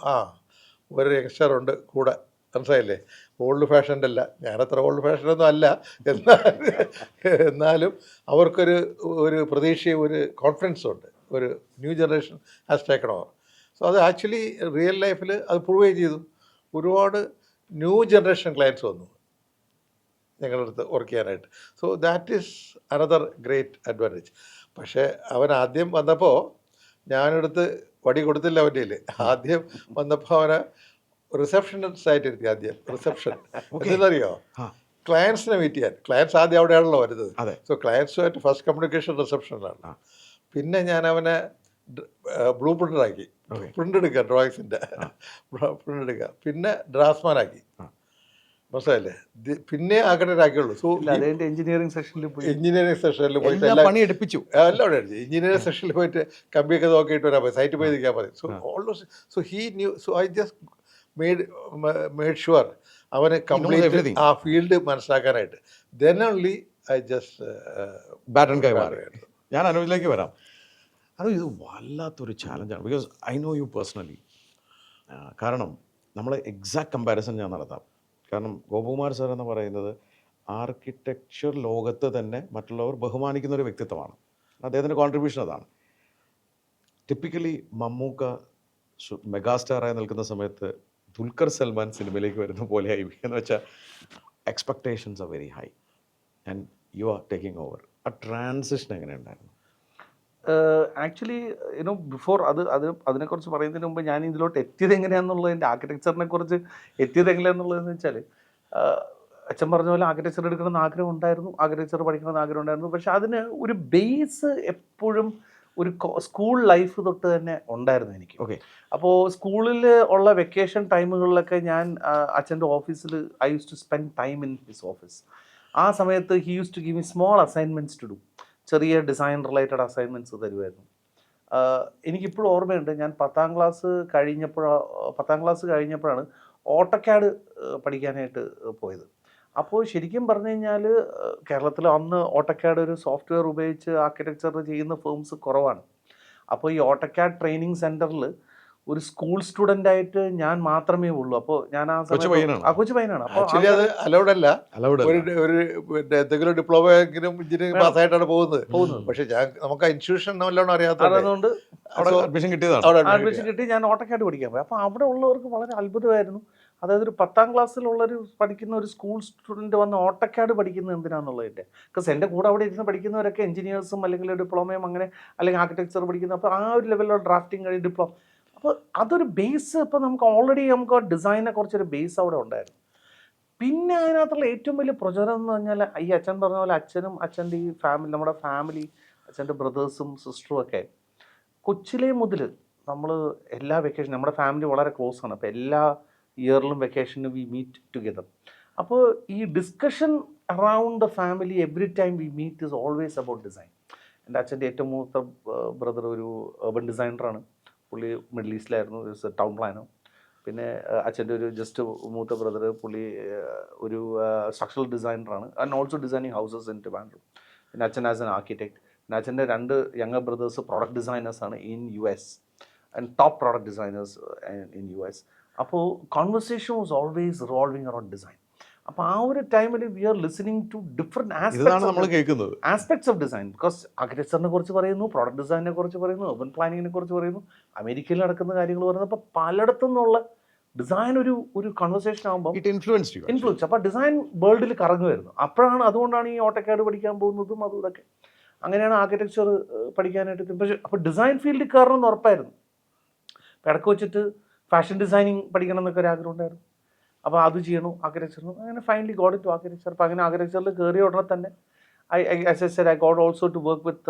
ഒരു യങ്സ്റ്റർ ഉണ്ട് കൂടെ, മനസ്സിലായില്ലേ? ഓൾഡ് ഫാഷൻ്റെ അല്ല, ഞാനത്ര ഓൾഡ് ഫാഷനൊന്നും അല്ല, എന്നാലും അവർക്കൊരു പ്രതീക്ഷയും ഒരു കോൺഫിഡൻസും ഉണ്ട്. ഒരു new generation has taken over. So അത് ആക്ച്വലി റിയൽ ലൈഫിൽ അത് പ്രൂവ് ചെയ്തു. ഒരുപാട് ന്യൂ ജനറേഷൻ ക്ലയൻസ് വന്നു ഞങ്ങളുടെ അടുത്ത് വർക്ക് ചെയ്യാനായിട്ട്. So that is another great advantage. പക്ഷേ അവൻ ആദ്യം വന്നപ്പോൾ ഞാനെടുത്ത് വടി കൊടുത്തില്ല അവൻ്റെ കയ്യിൽ. ആദ്യം വന്നപ്പോൾ അവനെ റിസപ്ഷനിസ്റ്റ് ആയിട്ട് ഇരുത്തി. ആദ്യം റിസപ്ഷൻ എന്തെന്നറിയോ, ക്ലയൻസിനെ മീറ്റ് ചെയ്യാൻ. ക്ലയൻസ് ആദ്യം അവിടെയാണല്ലോ വരുന്നത്. സോ ക്ലയൻസുമായിട്ട് ഫസ്റ്റ് കമ്മ്യൂണിക്കേഷൻ റിസപ്ഷനിലാണ്. പിന്നെ ഞാൻ അവനെ ബ്ലൂ പ്രിൻ്ററാക്കി, പ്രിൻ്റ് എടുക്കുക, ഡ്രോയിങ്സിൻ്റെ പ്രിൻ്റ് എടുക്കുക. പിന്നെ ഡ്രാഫ്റ്റ്മാൻ ആക്കി, മനസ്സിലായില്ലേ? പിന്നെ ആക്കണരാക്കിയുള്ളൂ. സോ എഞ്ചിനീയറിംഗ് സെഷനിൽ പോയി, എഞ്ചിനീയറിംഗ് സെഷനിൽ പോയിട്ട് പണി എടുപ്പിച്ചു. എല്ലാം അവിടെ അടിച്ചു. എഞ്ചിനീയറിംഗ് സെഷനിൽ പോയിട്ട് കമ്പിയൊക്കെ നോക്കിയിട്ട് വരാൻ പറയും, സൈറ്റിൽ പോയി നിൽക്കാൻ പറയും. So almost so he knew. So I just made sure അവന് കംപ്ലീറ്റ് ആ ഫീൽഡ് മനസ്സിലാക്കാനായിട്ട്. Then only I just baton കൈമാറി. ഞാൻ അനുവിലേക്ക് വരാം. അത് ഇത് വല്ലാത്തൊരു ചാലഞ്ചാണ്, because I know you personally. കാരണം നമ്മൾ എക്സാക്ട് കമ്പാരിസൺ ഞാൻ നടത്താം. കാരണം ഗോപകുമാർ സാർ എന്ന് പറയുന്നത് ആർക്കിടെക്ചർ ലോകത്ത് തന്നെ മറ്റുള്ളവർ ബഹുമാനിക്കുന്ന ഒരു വ്യക്തിത്വമാണ്. അദ്ദേഹത്തിൻ്റെ കോൺട്രിബ്യൂഷൻ അതാണ്. ടിപ്പിക്കലി മമ്മൂക്ക മെഗാസ്റ്റാറായി നിൽക്കുന്ന സമയത്ത് ദുൽഖർ സൽമാൻ സിനിമയിലേക്ക് വരുന്ന പോലെയായി എന്ന് വെച്ചാൽ expectations are very high and you are taking over. ആ ട്രാൻസിഷൻ എങ്ങനെ ഉണ്ടായിരുന്നു? ആക്ച്വലി യുനോ ബിഫോർ അതിനെക്കുറിച്ച് പറയുന്നതിന് മുമ്പ് ഞാൻ ഇതിലോട്ട് എത്തിയത് എങ്ങനെയാണെന്നുള്ളതിൻ്റെ, ആർക്കിടെക്ചറിനെ കുറിച്ച് എത്തിയത് എങ്ങനെയാണെന്നുള്ളതെന്ന് വെച്ചാൽ, അച്ഛൻ പറഞ്ഞ പോലെ ആർക്കിടെക്ചർ എടുക്കണമെന്ന് ആഗ്രഹം ഉണ്ടായിരുന്നു, ആർക്കിടെക്ചർ പഠിക്കണമെന്ന് ആഗ്രഹം ഉണ്ടായിരുന്നു. പക്ഷെ അതിന് ഒരു ബേസ് എപ്പോഴും ഒരു സ്കൂൾ ലൈഫ് തൊട്ട് തന്നെ ഉണ്ടായിരുന്നു എനിക്ക്. ഓക്കെ. അപ്പോൾ സ്കൂളിൽ ഉള്ള വെക്കേഷൻ ടൈമുകളിലൊക്കെ ഞാൻ അച്ഛൻ്റെ ഓഫീസിൽ I use to spend time in his office. ആ സമയത്ത് he use to give me small assignments to do. ചെറിയ ഡിസൈൻ റിലേറ്റഡ് അസൈൻമെൻറ്റ്സ് തരുമായിരുന്നു. എനിക്കിപ്പോഴും ഓർമ്മയുണ്ട്, ഞാൻ 10ാം ക്ലാസ് കഴിഞ്ഞപ്പോഴാണ് ഓട്ടോക്യാഡ് പഠിക്കാനായിട്ട് പോയത്. അപ്പോൾ ശരിക്കും പറഞ്ഞു കഴിഞ്ഞാൽ കേരളത്തിൽ അന്ന് ഓട്ടോക്യാഡ് ഒരു സോഫ്റ്റ്വെയർ ഉപയോഗിച്ച് ആർക്കിടെക്ചർ ചെയ്യുന്ന ഫേംസ് കുറവാണ്. അപ്പോൾ ഈ ഓട്ടോക്യാഡ് ട്രെയിനിങ് സെൻറ്ററിൽ ഒരു സ്കൂൾ സ്റ്റുഡൻ്റ് ആയിട്ട് ഞാൻ മാത്രമേ ഉള്ളൂ. അപ്പോൾ ഞാൻ ആ സമയത്ത് കൊച്ചു പയ്യനാണ്. ആക്ച്വലി അത് അലൗഡ് അല്ല. ഒരു എന്തെങ്കിലും ഡിപ്ലോമ എങ്കിലും എഞ്ചിനീയറിംഗ് പാസ്സായിട്ടാണ് പോകുന്നത്. പക്ഷെ നമുക്ക് ഇൻസ്റ്റിറ്റ്യൂഷൻ നല്ലോണം അറിയാത്തതുകൊണ്ട് അഡ്മിഷൻ കിട്ടി. ഞാൻ ഓട്ടോക്യാഡ് പഠിക്കാൻ പോയി. അപ്പോൾ അവിടെ ഉള്ളവർക്ക് വളരെ അത്ഭുതമായിരുന്നു. അതായത് ഒരു 10ാം ക്ലാസ്സിലുള്ളൊരു പഠിക്കുന്ന ഒരു സ്കൂൾ സ്റ്റുഡൻറ്റ് വന്ന് ഓട്ടോക്യാഡ് പഠിക്കുന്നത് എന്തിനാണെന്നുള്ളതിൻ്റെ. ബിക്കോസ് എൻ്റെ കൂടെ അവിടെ ഇരുന്ന് പഠിക്കുന്നവരൊക്കെ എഞ്ചിനീയേഴ്സും അല്ലെങ്കിൽ ഡിപ്ലോമയും അങ്ങനെ അല്ലെങ്കിൽ ആർക്കിടെക്ചർ പഠിക്കുന്നത്. അപ്പോൾ ആ ഒരു ലെവലിലുള്ള ഡ്രാഫ്റ്റിംഗ് കഴിഞ്ഞ് ഡിപ്ലോമ. അപ്പോൾ അതൊരു ബേസ്, ഇപ്പോൾ നമുക്ക് ഡിസൈനെ കുറിച്ചൊരു ബേസ് അവിടെ ഉണ്ടായിരുന്നു. പിന്നെ അതിനകത്തുള്ള ഏറ്റവും വലിയ പ്രചോദനം എന്ന് പറഞ്ഞാൽ ഈ അച്ഛൻ പറഞ്ഞ പോലെ അച്ഛൻ്റെ ഈ ഫാമിലി, നമ്മുടെ ഫാമിലി, അച്ഛൻ്റെ ബ്രദേഴ്സും സിസ്റ്ററും ഒക്കെ കൊച്ചിലേ മുതൽ നമ്മൾ എല്ലാ വെക്കേഷൻ, നമ്മുടെ ഫാമിലി വളരെ ക്ലോസ് ആണ്. അപ്പോൾ എല്ലാ ഇയറിലും വെക്കേഷന് വി മീറ്റ് ടുഗെദർ. അപ്പോൾ ഈ discussion around the family every time we meet is always about design. എൻ്റെ അച്ഛൻ്റെ ഏറ്റവും മൂത്ത ബ്രദർ ഒരു urban ഡിസൈനറാണ്. പുള്ളി മിഡിൽ ഈസ്റ്റിലായിരുന്നു, ടൗൺ പ്ലാനോ. പിന്നെ അച്ഛൻ്റെ ഒരു ജസ്റ്റ് മൂത്ത ബ്രദർ, പുള്ളി ഒരു സ്ട്രക്ചറൽ ഡിസൈനറാണ് and also designing houses in Trivandrum. പിന്നെ അച്ഛൻ ആസ് എൻ ആർക്കിടെക്ട്. പിന്നെ അച്ഛൻ്റെ 2 യങ്ങർ ബ്രദേഴ്സ് പ്രോഡക്റ്റ് ഡിസൈനേഴ്സാണ് in US and top product designers in US. അപ്പോൾ conversation was always revolving around design. അപ്പോൾ ആ ഒരു ടൈമിൽ we are listening to different aspects of design. Because ആർക്കിടെക്ചറിനെ കുറിച്ച് പറയുന്നു, പ്രോഡക്റ്റ് ഡിസൈനിനെ കുറിച്ച് പറയുന്നു, urban പ്ലാനിങ്ങിനെ കുറിച്ച് പറയുന്നു, അമേരിക്കയിൽ നടക്കുന്ന കാര്യങ്ങൾ പറയുന്നു. അപ്പോൾ പലയിടത്തു നിന്നുള്ള ഡിസൈൻ ഒരു കൺവെർസേഷൻ ആകുമ്പോൾ ഇൻഫ്ലുവൻസ്. അപ്പോൾ ഡിസൈൻ വേൾഡിൽ കറങ്ങുമായിരുന്നു. അതുകൊണ്ടാണ് ഈ ഓട്ടോക്യാഡ് പഠിക്കാൻ പോകുന്നതും അതും ഇതൊക്കെ. അങ്ങനെയാണ് ആർക്കിടെക്ചർ പഠിക്കാനായിട്ട്. പക്ഷേ അപ്പോൾ ഡിസൈൻ ഫീൽഡിൽ കയറണം എന്ന് ഉറപ്പായിരുന്നു. ഇടയ്ക്ക് വെച്ചിട്ട് ഫാഷൻ ഡിസൈനിങ് പഠിക്കണം എന്നൊക്കെ ഒരു ആഗ്രഹം ഉണ്ടായിരുന്നു. അപ്പോൾ അത് ചെയ്യണം ആർക്കിടെക്ചറിന്. അങ്ങനെ finally got in to architecture. അപ്പോൾ അങ്ങനെ ആർക്കിടെക്ചറിൽ കയറിയ ഉടനെ തന്നെ as I said, I got also to work with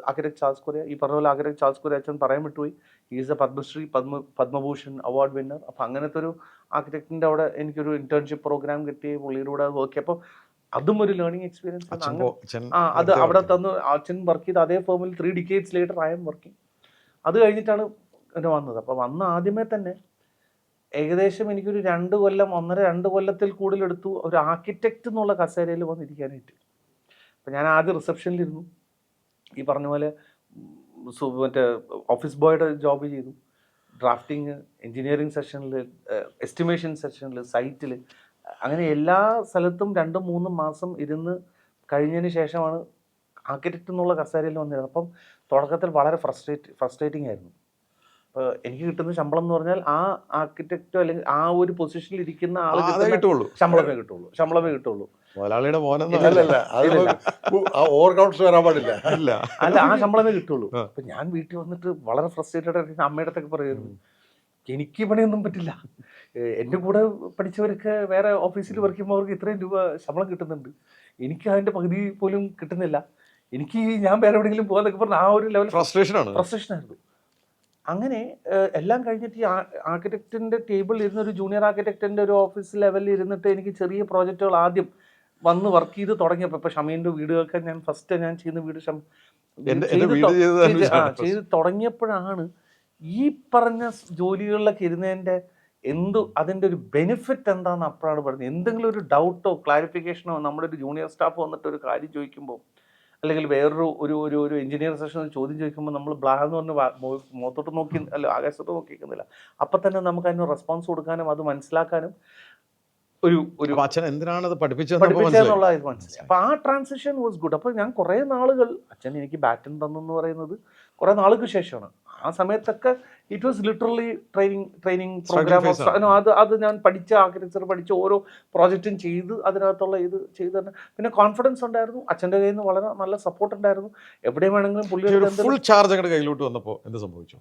architect Charles Correa. ഈ പറഞ്ഞ പോലെ architect Charles Correa അച്ഛൻ പറയാൻ വിട്ടുപോയി. He is a Padma Shri Padma Bhushan award winner. അപ്പം അങ്ങനത്തെ ഒരു ആർക്കിടെക്റ്റിൻ്റെ അവിടെ എനിക്കൊരു ഇന്റേൺഷിപ്പ് പ്രോഗ്രാം കിട്ടി, പുള്ളിയുടെ കൂടെ വർക്ക് ചെയ്യും. അപ്പോൾ അതും ഒരു ലേണിംഗ് എക്സ്പീരിയൻസ്. അത് അവിടെ തന്നു. അച്ഛൻ വർക്ക് ചെയ്ത് അതേ ഫേമിൽ 3 decades later I am working. അത് കഴിഞ്ഞിട്ടാണ് എന്നെ വന്നത്. അപ്പോൾ വന്ന ആദ്യമേ തന്നെ ഏകദേശം എനിക്കൊരു 2 കൊല്ലം 1.5-2 കൊല്ലത്തിൽ കൂടുതലെടുത്തു ഒരു ആർക്കിടെക്റ്റ് എന്നുള്ള കസേരയിൽ വന്നിരിക്കാനായിട്ട്. അപ്പം ഞാൻ ആദ്യം റിസപ്ഷനിലിരുന്നു. ഈ പറഞ്ഞ പോലെ മറ്റേ ഓഫീസ് ബോയുടെ ജോബ് ചെയ്തു. ഡ്രാഫ്റ്റിങ്, എൻജിനീയറിംഗ് സെഷനിൽ, എസ്റ്റിമേഷൻ സെഷനിൽ, സൈറ്റിൽ, അങ്ങനെ എല്ലാ സ്ഥലത്തും 2-3 മാസം ഇരുന്ന് കഴിഞ്ഞതിന് ശേഷമാണ് ആർക്കിടെക്റ്റ് എന്നുള്ള കസേരയിൽ വന്നിരുന്നത്. അപ്പം തുടക്കത്തിൽ വളരെ ഫ്രസ്ട്രേറ്റിംഗ് ആയിരുന്നു. അപ്പോൾ എനിക്ക് കിട്ടുന്ന ശമ്പളം എന്ന് പറഞ്ഞാൽ ആ ആർക്കിടെക്റ്റോ അല്ലെങ്കിൽ ആ ഒരു പൊസിഷനിൽ ഇരിക്കുന്ന ആൾ ശമ്പളമേ കിട്ടുള്ളൂ. മുതലാളിയുടെ അല്ലല്ല, ഓവർ കോൺഫിഡൻസ് വരാൻ പാടില്ല. അല്ല, ആ ശമ്പളമേ കിട്ടുള്ളൂ. അപ്പം ഞാൻ വീട്ടിൽ വന്നിട്ട് വളരെ ഫ്രസ്ട്രേറ്റഡ് ആയിട്ട് അമ്മയുടെ അടുത്തൊക്കെ പറയുമായിരുന്നു, എനിക്ക് പണിയൊന്നും പറ്റില്ല. എൻ്റെ കൂടെ പഠിച്ചവരൊക്കെ വേറെ ഓഫീസിൽ വർക്ക് ചെയ്യുമ്പോൾ അവർക്ക് ഇത്രയും രൂപ ശമ്പളം കിട്ടുന്നുണ്ട്, എനിക്ക് അതിൻ്റെ പകുതി പോലും കിട്ടുന്നില്ല. എനിക്ക് ഞാൻ വേറെ എവിടെയെങ്കിലും പോകാന്നൊക്കെ പറഞ്ഞാൽ ആ ഒരു ലെവൽ ഫ്രസ്ട്രേഷനായിരുന്നു. അങ്ങനെ എല്ലാം കഴിഞ്ഞിട്ട് ഈ ആർക്കിടെക്റ്റിൻ്റെ ടേബിളിൽ ഇരുന്ന് ഒരു ജൂനിയർ ആർക്കിടെക്റ്റിൻ്റെ ഒരു ഓഫീസ് ലെവലിൽ ഇരുന്നിട്ട് എനിക്ക് ചെറിയ പ്രോജക്റ്റുകൾ ആദ്യം വന്ന് വർക്ക് ചെയ്ത് തുടങ്ങിയപ്പോൾ, ഇപ്പോൾ ഷമീൻ്റെ വീടുകൾക്ക് ഞാൻ ചെയ്യുന്ന വീട് ചെയ്ത് തുടങ്ങിയപ്പോഴാണ് ഈ പറഞ്ഞ ജോലികളിലൊക്കെ ഇരുന്നതിൻ്റെ അതിൻ്റെ ഒരു ബെനിഫിറ്റ് എന്താണെന്ന് അപ്പോഴാണ് പറഞ്ഞത്. എന്തെങ്കിലും ഒരു ഡൗട്ടോ ക്ലാരിഫിക്കേഷനോ നമ്മുടെ ഒരു ജൂനിയർ സ്റ്റാഫ് വന്നിട്ട് ഒരു കാര്യം ചോദിക്കുമ്പോൾ, അല്ലെങ്കിൽ വേറൊരു ഒരു എഞ്ചിനീയർ സെഷൻ ചോദ്യം ചോദിക്കുമ്പോൾ നമ്മൾ ബ്ലാന്ന് പറഞ്ഞ് മുഖത്തോട്ട് നോക്കി അല്ല ആകാശത്തോട്ട് നോക്കിക്കുന്നില്ല. അപ്പം തന്നെ നമുക്ക് അതിന് റെസ്പോൺസ് കൊടുക്കാനും അത് മനസ്സിലാക്കാനും ഒരു അച്ഛൻ എന്തിനാണത് പഠിപ്പിച്ചെന്നുള്ള ഇത് മനസ്സിലായി. അപ്പോൾ ആ ട്രാൻസിഷൻ വാസ് ഗുഡ്. അപ്പോൾ ഞാൻ കുറേ നാളുകൾ അച്ഛൻ എനിക്ക് ബാറ്റൺ തന്നെന്ന് പറയുന്നത് കുറേ നാളുകൾക്ക് ശേഷമാണ്. ആ സമയത്തൊക്കെ it was literally training programme. അത് ഞാൻ പഠിച്ച ആർക്കിടെക്ചർ പഠിച്ച ഓരോ പ്രോജക്റ്റും ചെയ്ത് അതിനകത്തുള്ള ഇത് ചെയ്ത് തന്നെ പിന്നെ കോൺഫിഡൻസ് ഉണ്ടായിരുന്നു. അച്ഛൻ്റെ കയ്യിൽ നിന്ന് വളരെ നല്ല സപ്പോർട്ട് ഉണ്ടായിരുന്നു. എവിടെ വേണമെങ്കിലും ഫുൾ ചാർജ് കയ്യിലോട്ട് വന്നപ്പോൾ എന്ത് സംഭവിച്ചു?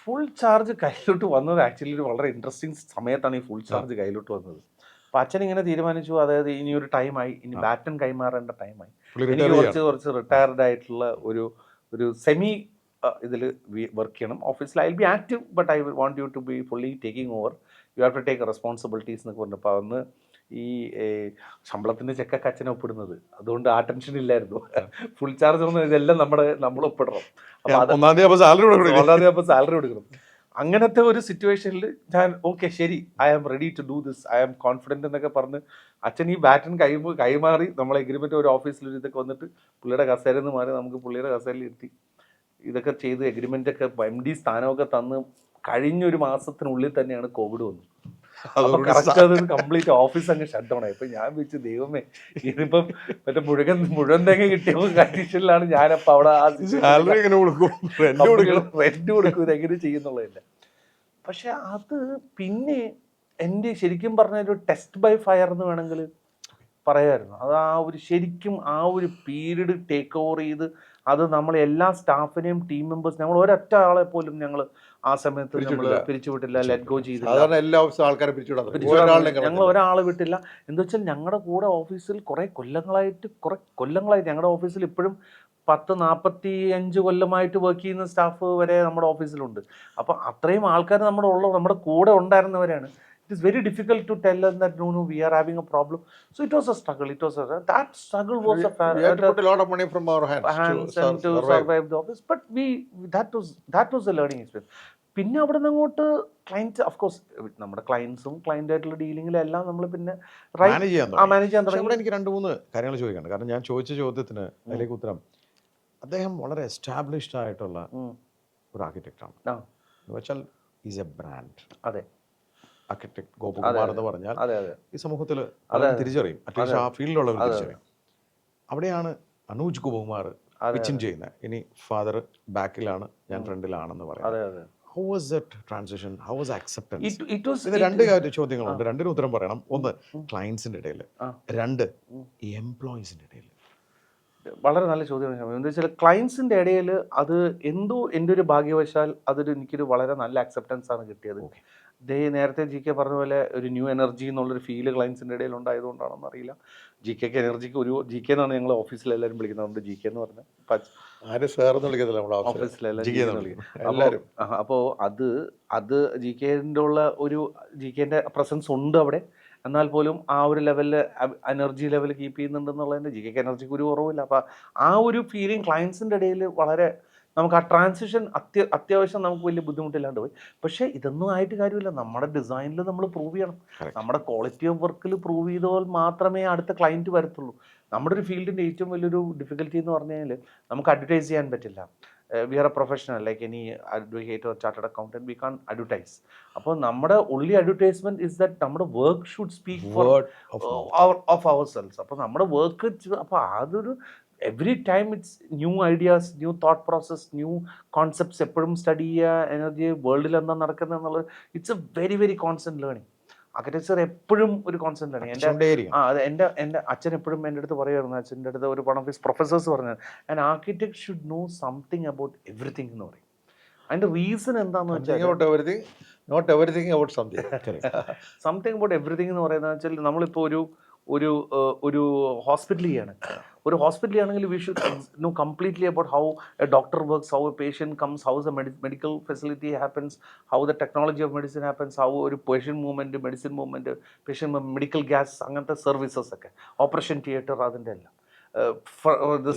ഫുൾ ചാർജ് കയ്യിലോട്ട് വന്നത് ആക്ച്വലി ഒരു വളരെ ഇൻട്രസ്റ്റിംഗ് സമയത്താണ് ഈ ഫുൾ ചാർജ് കയ്യിലോട്ട് വന്നത്. അപ്പം അച്ഛൻ ഇങ്ങനെ തീരുമാനിച്ചു, അതായത് ഇനി ഒരു ടൈമായി, ഇനി ബാറ്റൺ കൈമാറേണ്ട ടൈമായി. എനിക്ക് കുറച്ച് റിട്ടയർഡ് ആയിട്ടുള്ള ഒരു സെമി ഇതിൽ വർക്ക് ചെയ്യണം. ഓഫീസിൽ I will be active, but I want you to be fully taking over, you have to take responsibilities എന്നൊക്കെ പറഞ്ഞപ്പോൾ അന്ന് ഈ ശമ്പളത്തിൻ്റെ ചെക്കൊക്കെ അച്ഛനെ ഒപ്പിടുന്നത്, അതുകൊണ്ട് ആ ടെൻഷൻ ഇല്ലായിരുന്നു. ഫുൾ ചാർജ് ഒന്നും ഇതെല്ലാം നമ്മൾ ഒപ്പിടണം. അപ്പോൾ അത് 1-ാം തീയതി അപ്പോൾ സാലറി കൊടുക്കണം. അങ്ങനത്തെ ഒരു സിറ്റുവേഷനിൽ ഞാൻ ഓക്കെ ശരി, I am ready to do this, I am confident എന്നൊക്കെ പറഞ്ഞ് അച്ഛൻ ഈ ബാറ്റൺ കൈമാറി നമ്മൾ എഗ്രിമെൻ്റ് ഒരു ഓഫീസിൽ ഇതൊക്കെ വന്നിട്ട് പുള്ളിയുടെ കസേരയിൽ നിന്ന് മാറി നമുക്ക് പുള്ളിയുടെ കസേരയിൽ ഇരുത്തി ഇതൊക്കെ ചെയ്ത് എഗ്രിമെൻ്റൊക്കെ MD സ്ഥാനമൊക്കെ തന്ന് കഴിഞ്ഞൊരു മാസത്തിനുള്ളിൽ തന്നെയാണ് കോവിഡ് വന്നത്. അപ്പോൾ കറക്റ്റ് അത് കംപ്ലീറ്റ് ഓഫീസ് അങ്ങ് ഷട്ട് ഡൗൺ ആയി. അപ്പം ഞാൻ വെച്ച് ദൈവമേ ഇതിപ്പം മറ്റേ മുഴുവൻ തേങ്ങ കിട്ടിയ കണ്ടീഷനിലാണ് ഞാനപ്പോൾ അവിടെ റെന്റ് കൊടുക്കും, ഇതെങ്ങനെ ചെയ്യുന്നുള്ളതില്ല. പക്ഷെ അത് പിന്നെ എൻ്റെ ശരിക്കും പറഞ്ഞൊരു ടെസ്റ്റ് ബൈ ഫയർ എന്ന് വേണമെങ്കിൽ പറയാമായിരുന്നു. അത് ശരിക്കും ആ ഒരു പീരീഡ് ടേക്ക് ഓവർ ചെയ്ത് അത് നമ്മൾ എല്ലാ സ്റ്റാഫിനെയും ടീം മെമ്പേഴ്സ് ഞങ്ങൾ ഒരൊറ്റ ആളെ പോലും ഞങ്ങൾ ആ സമയത്ത് നമ്മൾ പിരിച്ചുവിട്ടില്ല, ലെറ്റ് ഗോ ചെയ്തില്ല. ഞങ്ങൾ ഒരാളെ വിട്ടില്ല. എന്താ വെച്ചാൽ ഞങ്ങളുടെ കൂടെ ഓഫീസിൽ കുറേ കൊല്ലങ്ങളായിട്ട് ഞങ്ങളുടെ ഓഫീസിൽ ഇപ്പോഴും 10-45 കൊല്ലമായിട്ട് വർക്ക് ചെയ്യുന്ന സ്റ്റാഫ് വരെ നമ്മുടെ ഓഫീസിലുണ്ട്. അപ്പം അത്രയും ആൾക്കാർ നമ്മുടെ കൂടെ ഉണ്ടായിരുന്നവരാണ്. It is very difficult to tell them that no, we are having a problem. So it was a struggle. That struggle was we had to put a lot of money from our hands to survive the office. But that was a learning experience. പിന്നെ അവിടെ നിന്ന് അങ്ങോട്ട് client, of course നമ്മുടെ ക്ലയൻസും ക്ലയൻറ്റായിട്ടുള്ള ഡീലിങ്ങിലെല്ലാം നമ്മൾ പിന്നെ manage ചെയ്യാൻ തുടങ്ങി. എനിക്ക് 2-3 കാര്യങ്ങൾ ചോദിക്കാനുണ്ട്. കാരണം ഞാൻ ചോദിച്ച ചോദ്യത്തിന് അതിലേക്ക് ഉത്തരം, അദ്ദേഹം വളരെ എസ്റ്റാബ്ലിഷ്ഡ് ആയിട്ടുള്ള ഒരു ആർക്കിടെക്റ്റാണ്. എന്ന് വെച്ചാൽ ഈസ് എ ബ്രാൻഡ്. അതെ, ആർക്കിടെക്ട് ഗോപകുമാർ എന്ന് പറഞ്ഞാൽ ഈ സമൂഹത്തിൽ തിരിച്ചറിയും, അറ്റ്ലീസ്റ്റ് ആ ഫീൽഡിലുള്ളവർ തിരിച്ചറിയും. അവിടെയാണ് അനൂജ് ഗോപകുമാർ പിച്ചിൻ ചെയ്യുന്നത്. ഇനി ഫാദർ ബാക്കിലാണ്, ഞാൻ ഫ്രണ്ടിലാണെന്ന് പറയാം. How was that transition? How was acceptance? ഇത് 2 ചോദ്യങ്ങളുണ്ട്, 2-നും ഉത്തരം പറയണം. 1 ക്ലയൻസിന്റെ ഇടയിൽ, 2 എംപ്ലോയീസിന്റെ ഇടയിൽ. വളരെ നല്ല ചോദ്യമാണ്. എന്താ വെച്ചാൽ ക്ലയൻസിൻ്റെ ഇടയിൽ അത് എന്തോ എൻ്റെ ഒരു ഭാഗ്യവശാൽ എനിക്കൊരു വളരെ നല്ല അക്സെപ്റ്റൻസ് ആണ് കിട്ടിയത്. നേരത്തെ ജി കെ പറഞ്ഞ പോലെ ഒരു ന്യൂ എനർജി എന്നുള്ളൊരു ഫീല് ക്ലയൻസിൻ്റെ ഇടയിൽ ഉണ്ടായതുകൊണ്ടാണെന്ന് അറിയില്ല. ജി കെക്ക് എനർജിക്ക് ജി കെ എന്നാണ് ഞങ്ങൾ ഓഫീസിൽ എല്ലാവരും വിളിക്കുന്നത്. ജി കെ എന്ന് പറഞ്ഞാൽ ആരും സാറെന്ന് വിളിക്കത്തില്ല നമ്മുടെ ഓഫീസിലെല്ലാം ജി ജി കെ കെ എന്ന് എന്ന് വിളിക്കും. എല്ലാവരും. അപ്പോൾ അത് ജി കെൻ്റെ ഉള്ള ഒരു ജി കെൻ്റെ പ്രസൻസ് ഉണ്ട് അവിടെ. എന്നാൽ പോലും ആ ഒരു ലെവലിൽ എനർജി ലെവൽ കീപ്പ് ചെയ്യുന്നുണ്ടെന്നുള്ളതിൻ്റെ ജി കെക്ക് എനർജിക്ക് ഒരു കുറവില്ല. അപ്പോൾ ആ ഒരു ഫീലിംഗ് ക്ലയൻസിൻ്റെ ഇടയിൽ വളരെ നമുക്ക് ആ ട്രാൻസിഷൻ അത്യാവശ്യം നമുക്ക് വലിയ ബുദ്ധിമുട്ടില്ലാണ്ട് പോയി. പക്ഷേ ഇതൊന്നും ആയിട്ട് കാര്യമില്ല. നമ്മുടെ ഡിസൈനിൽ നമ്മൾ പ്രൂവ് ചെയ്യണം. നമ്മുടെ ക്വാളിറ്റി ഓഫ് വർക്കിൽ പ്രൂവ് ചെയ്താൽ മാത്രമേ അടുത്ത ക്ലയൻറ്റ് വരത്തുള്ളൂ. നമ്മുടെ ഒരു ഫീൽഡിൻ്റെ ഏറ്റവും വലിയൊരു ഡിഫിക്കൽറ്റി എന്ന് പറഞ്ഞു കഴിഞ്ഞാൽ നമുക്ക് അഡ്വർടൈസ് ചെയ്യാൻ പറ്റില്ല. We are a professional like any advocate or chartered accountant we can advertise. അപ്പോൾ നമ്മുടെ ഒൺലി അഡ്വർടൈസ്മെൻറ്റ് ഇസ് ദാറ്റ് നമ്മുടെ work should speak for of ourselves. അപ്പോൾ നമ്മുടെ വർക്ക് അപ്പോൾ അതൊരു every time it's new ideas, new thought process, new concepts എപ്പോഴും study ചെയ്യുക. Energy വേൾഡിൽ എന്താ നടക്കുന്നത് എന്നുള്ളത് it's a very very constant learning. Architecture എപ്പോഴും ഒരു കോൺസ്റ്റൻറ്റ് ലേണിംഗ്. എൻ്റെ അച്ഛൻ എപ്പോഴും എൻ്റെ അടുത്ത് പറയുമായിരുന്നു. അച്ഛൻ്റെ അടുത്ത് ഒരു വൺ ഓഫ് ഹിസ് പ്രൊഫസേഴ്സ് പറഞ്ഞത് and architect should know something about everything എന്ന് പറയും. അതിൻ്റെ റീസൺ എന്താണെന്ന് വെച്ചാൽ സംതിങ് അബൌട്ട് എവറിത്തിങ് എന്ന് പറയുന്നത് വെച്ചാൽ നമ്മളിപ്പോൾ ഒരു ഹോസ്പിറ്റൽ ചെയ്യാണ്. ഒരു ഹോസ്പിറ്റൽ ആണെങ്കിൽ we should know completely about how a doctor works, how a patient comes, how a medical facility happens, how the technology of medicine happens, how ഒരു patient movement, medicine movement, patient medical gas, അങ്ങനത്തെ services ഒക്കെ, operation theatre, അതിൻ്റെ എല്ലാം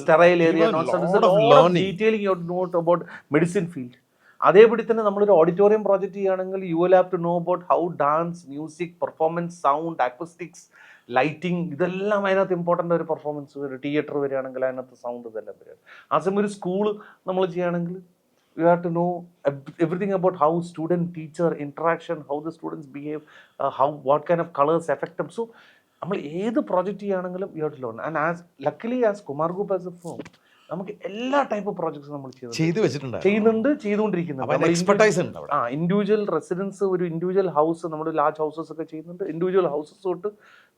sterile area, detailing you not about medicine field. അതേപടി തന്നെ നമ്മളൊരു auditorium project ചെയ്യുകയാണെങ്കിൽ you will have to know about how dance, music, performance, sound, acoustics, lighting, ഇതെല്ലാം അതിനകത്ത് ഇമ്പോർട്ടൻ്റ് ഒരു പെർഫോമൻസ്. ഒരു തിയേറ്റർ വരികയാണെങ്കിൽ അതിനകത്ത് സൗണ്ട് ഇതെല്ലാം വരികയാണ്. ആ സമയം ഒരു സ്കൂൾ നമ്മൾ ചെയ്യുകയാണെങ്കിൽ you have to know everything about how student teacher interaction, how the students behave, how what kind of colours effect them. So നമ്മൾ ഏത് പ്രോജക്റ്റ് ചെയ്യുകയാണെങ്കിലും you have to learn. And luckily as Kumar group as a firm നമുക്ക് എല്ലാ type പ്രോജക്ട്സും നമ്മൾ ചെയ്തുകൊണ്ടിരിക്കുന്നുണ്ട്. Individual residence, ഒരു individual house, നമ്മുടെ ലാർജ് ഹൗസസ് ഒക്കെ ചെയ്യുന്നുണ്ട്. ഇൻഡിവിജ്വൽ ഹൗസസ് തൊട്ട്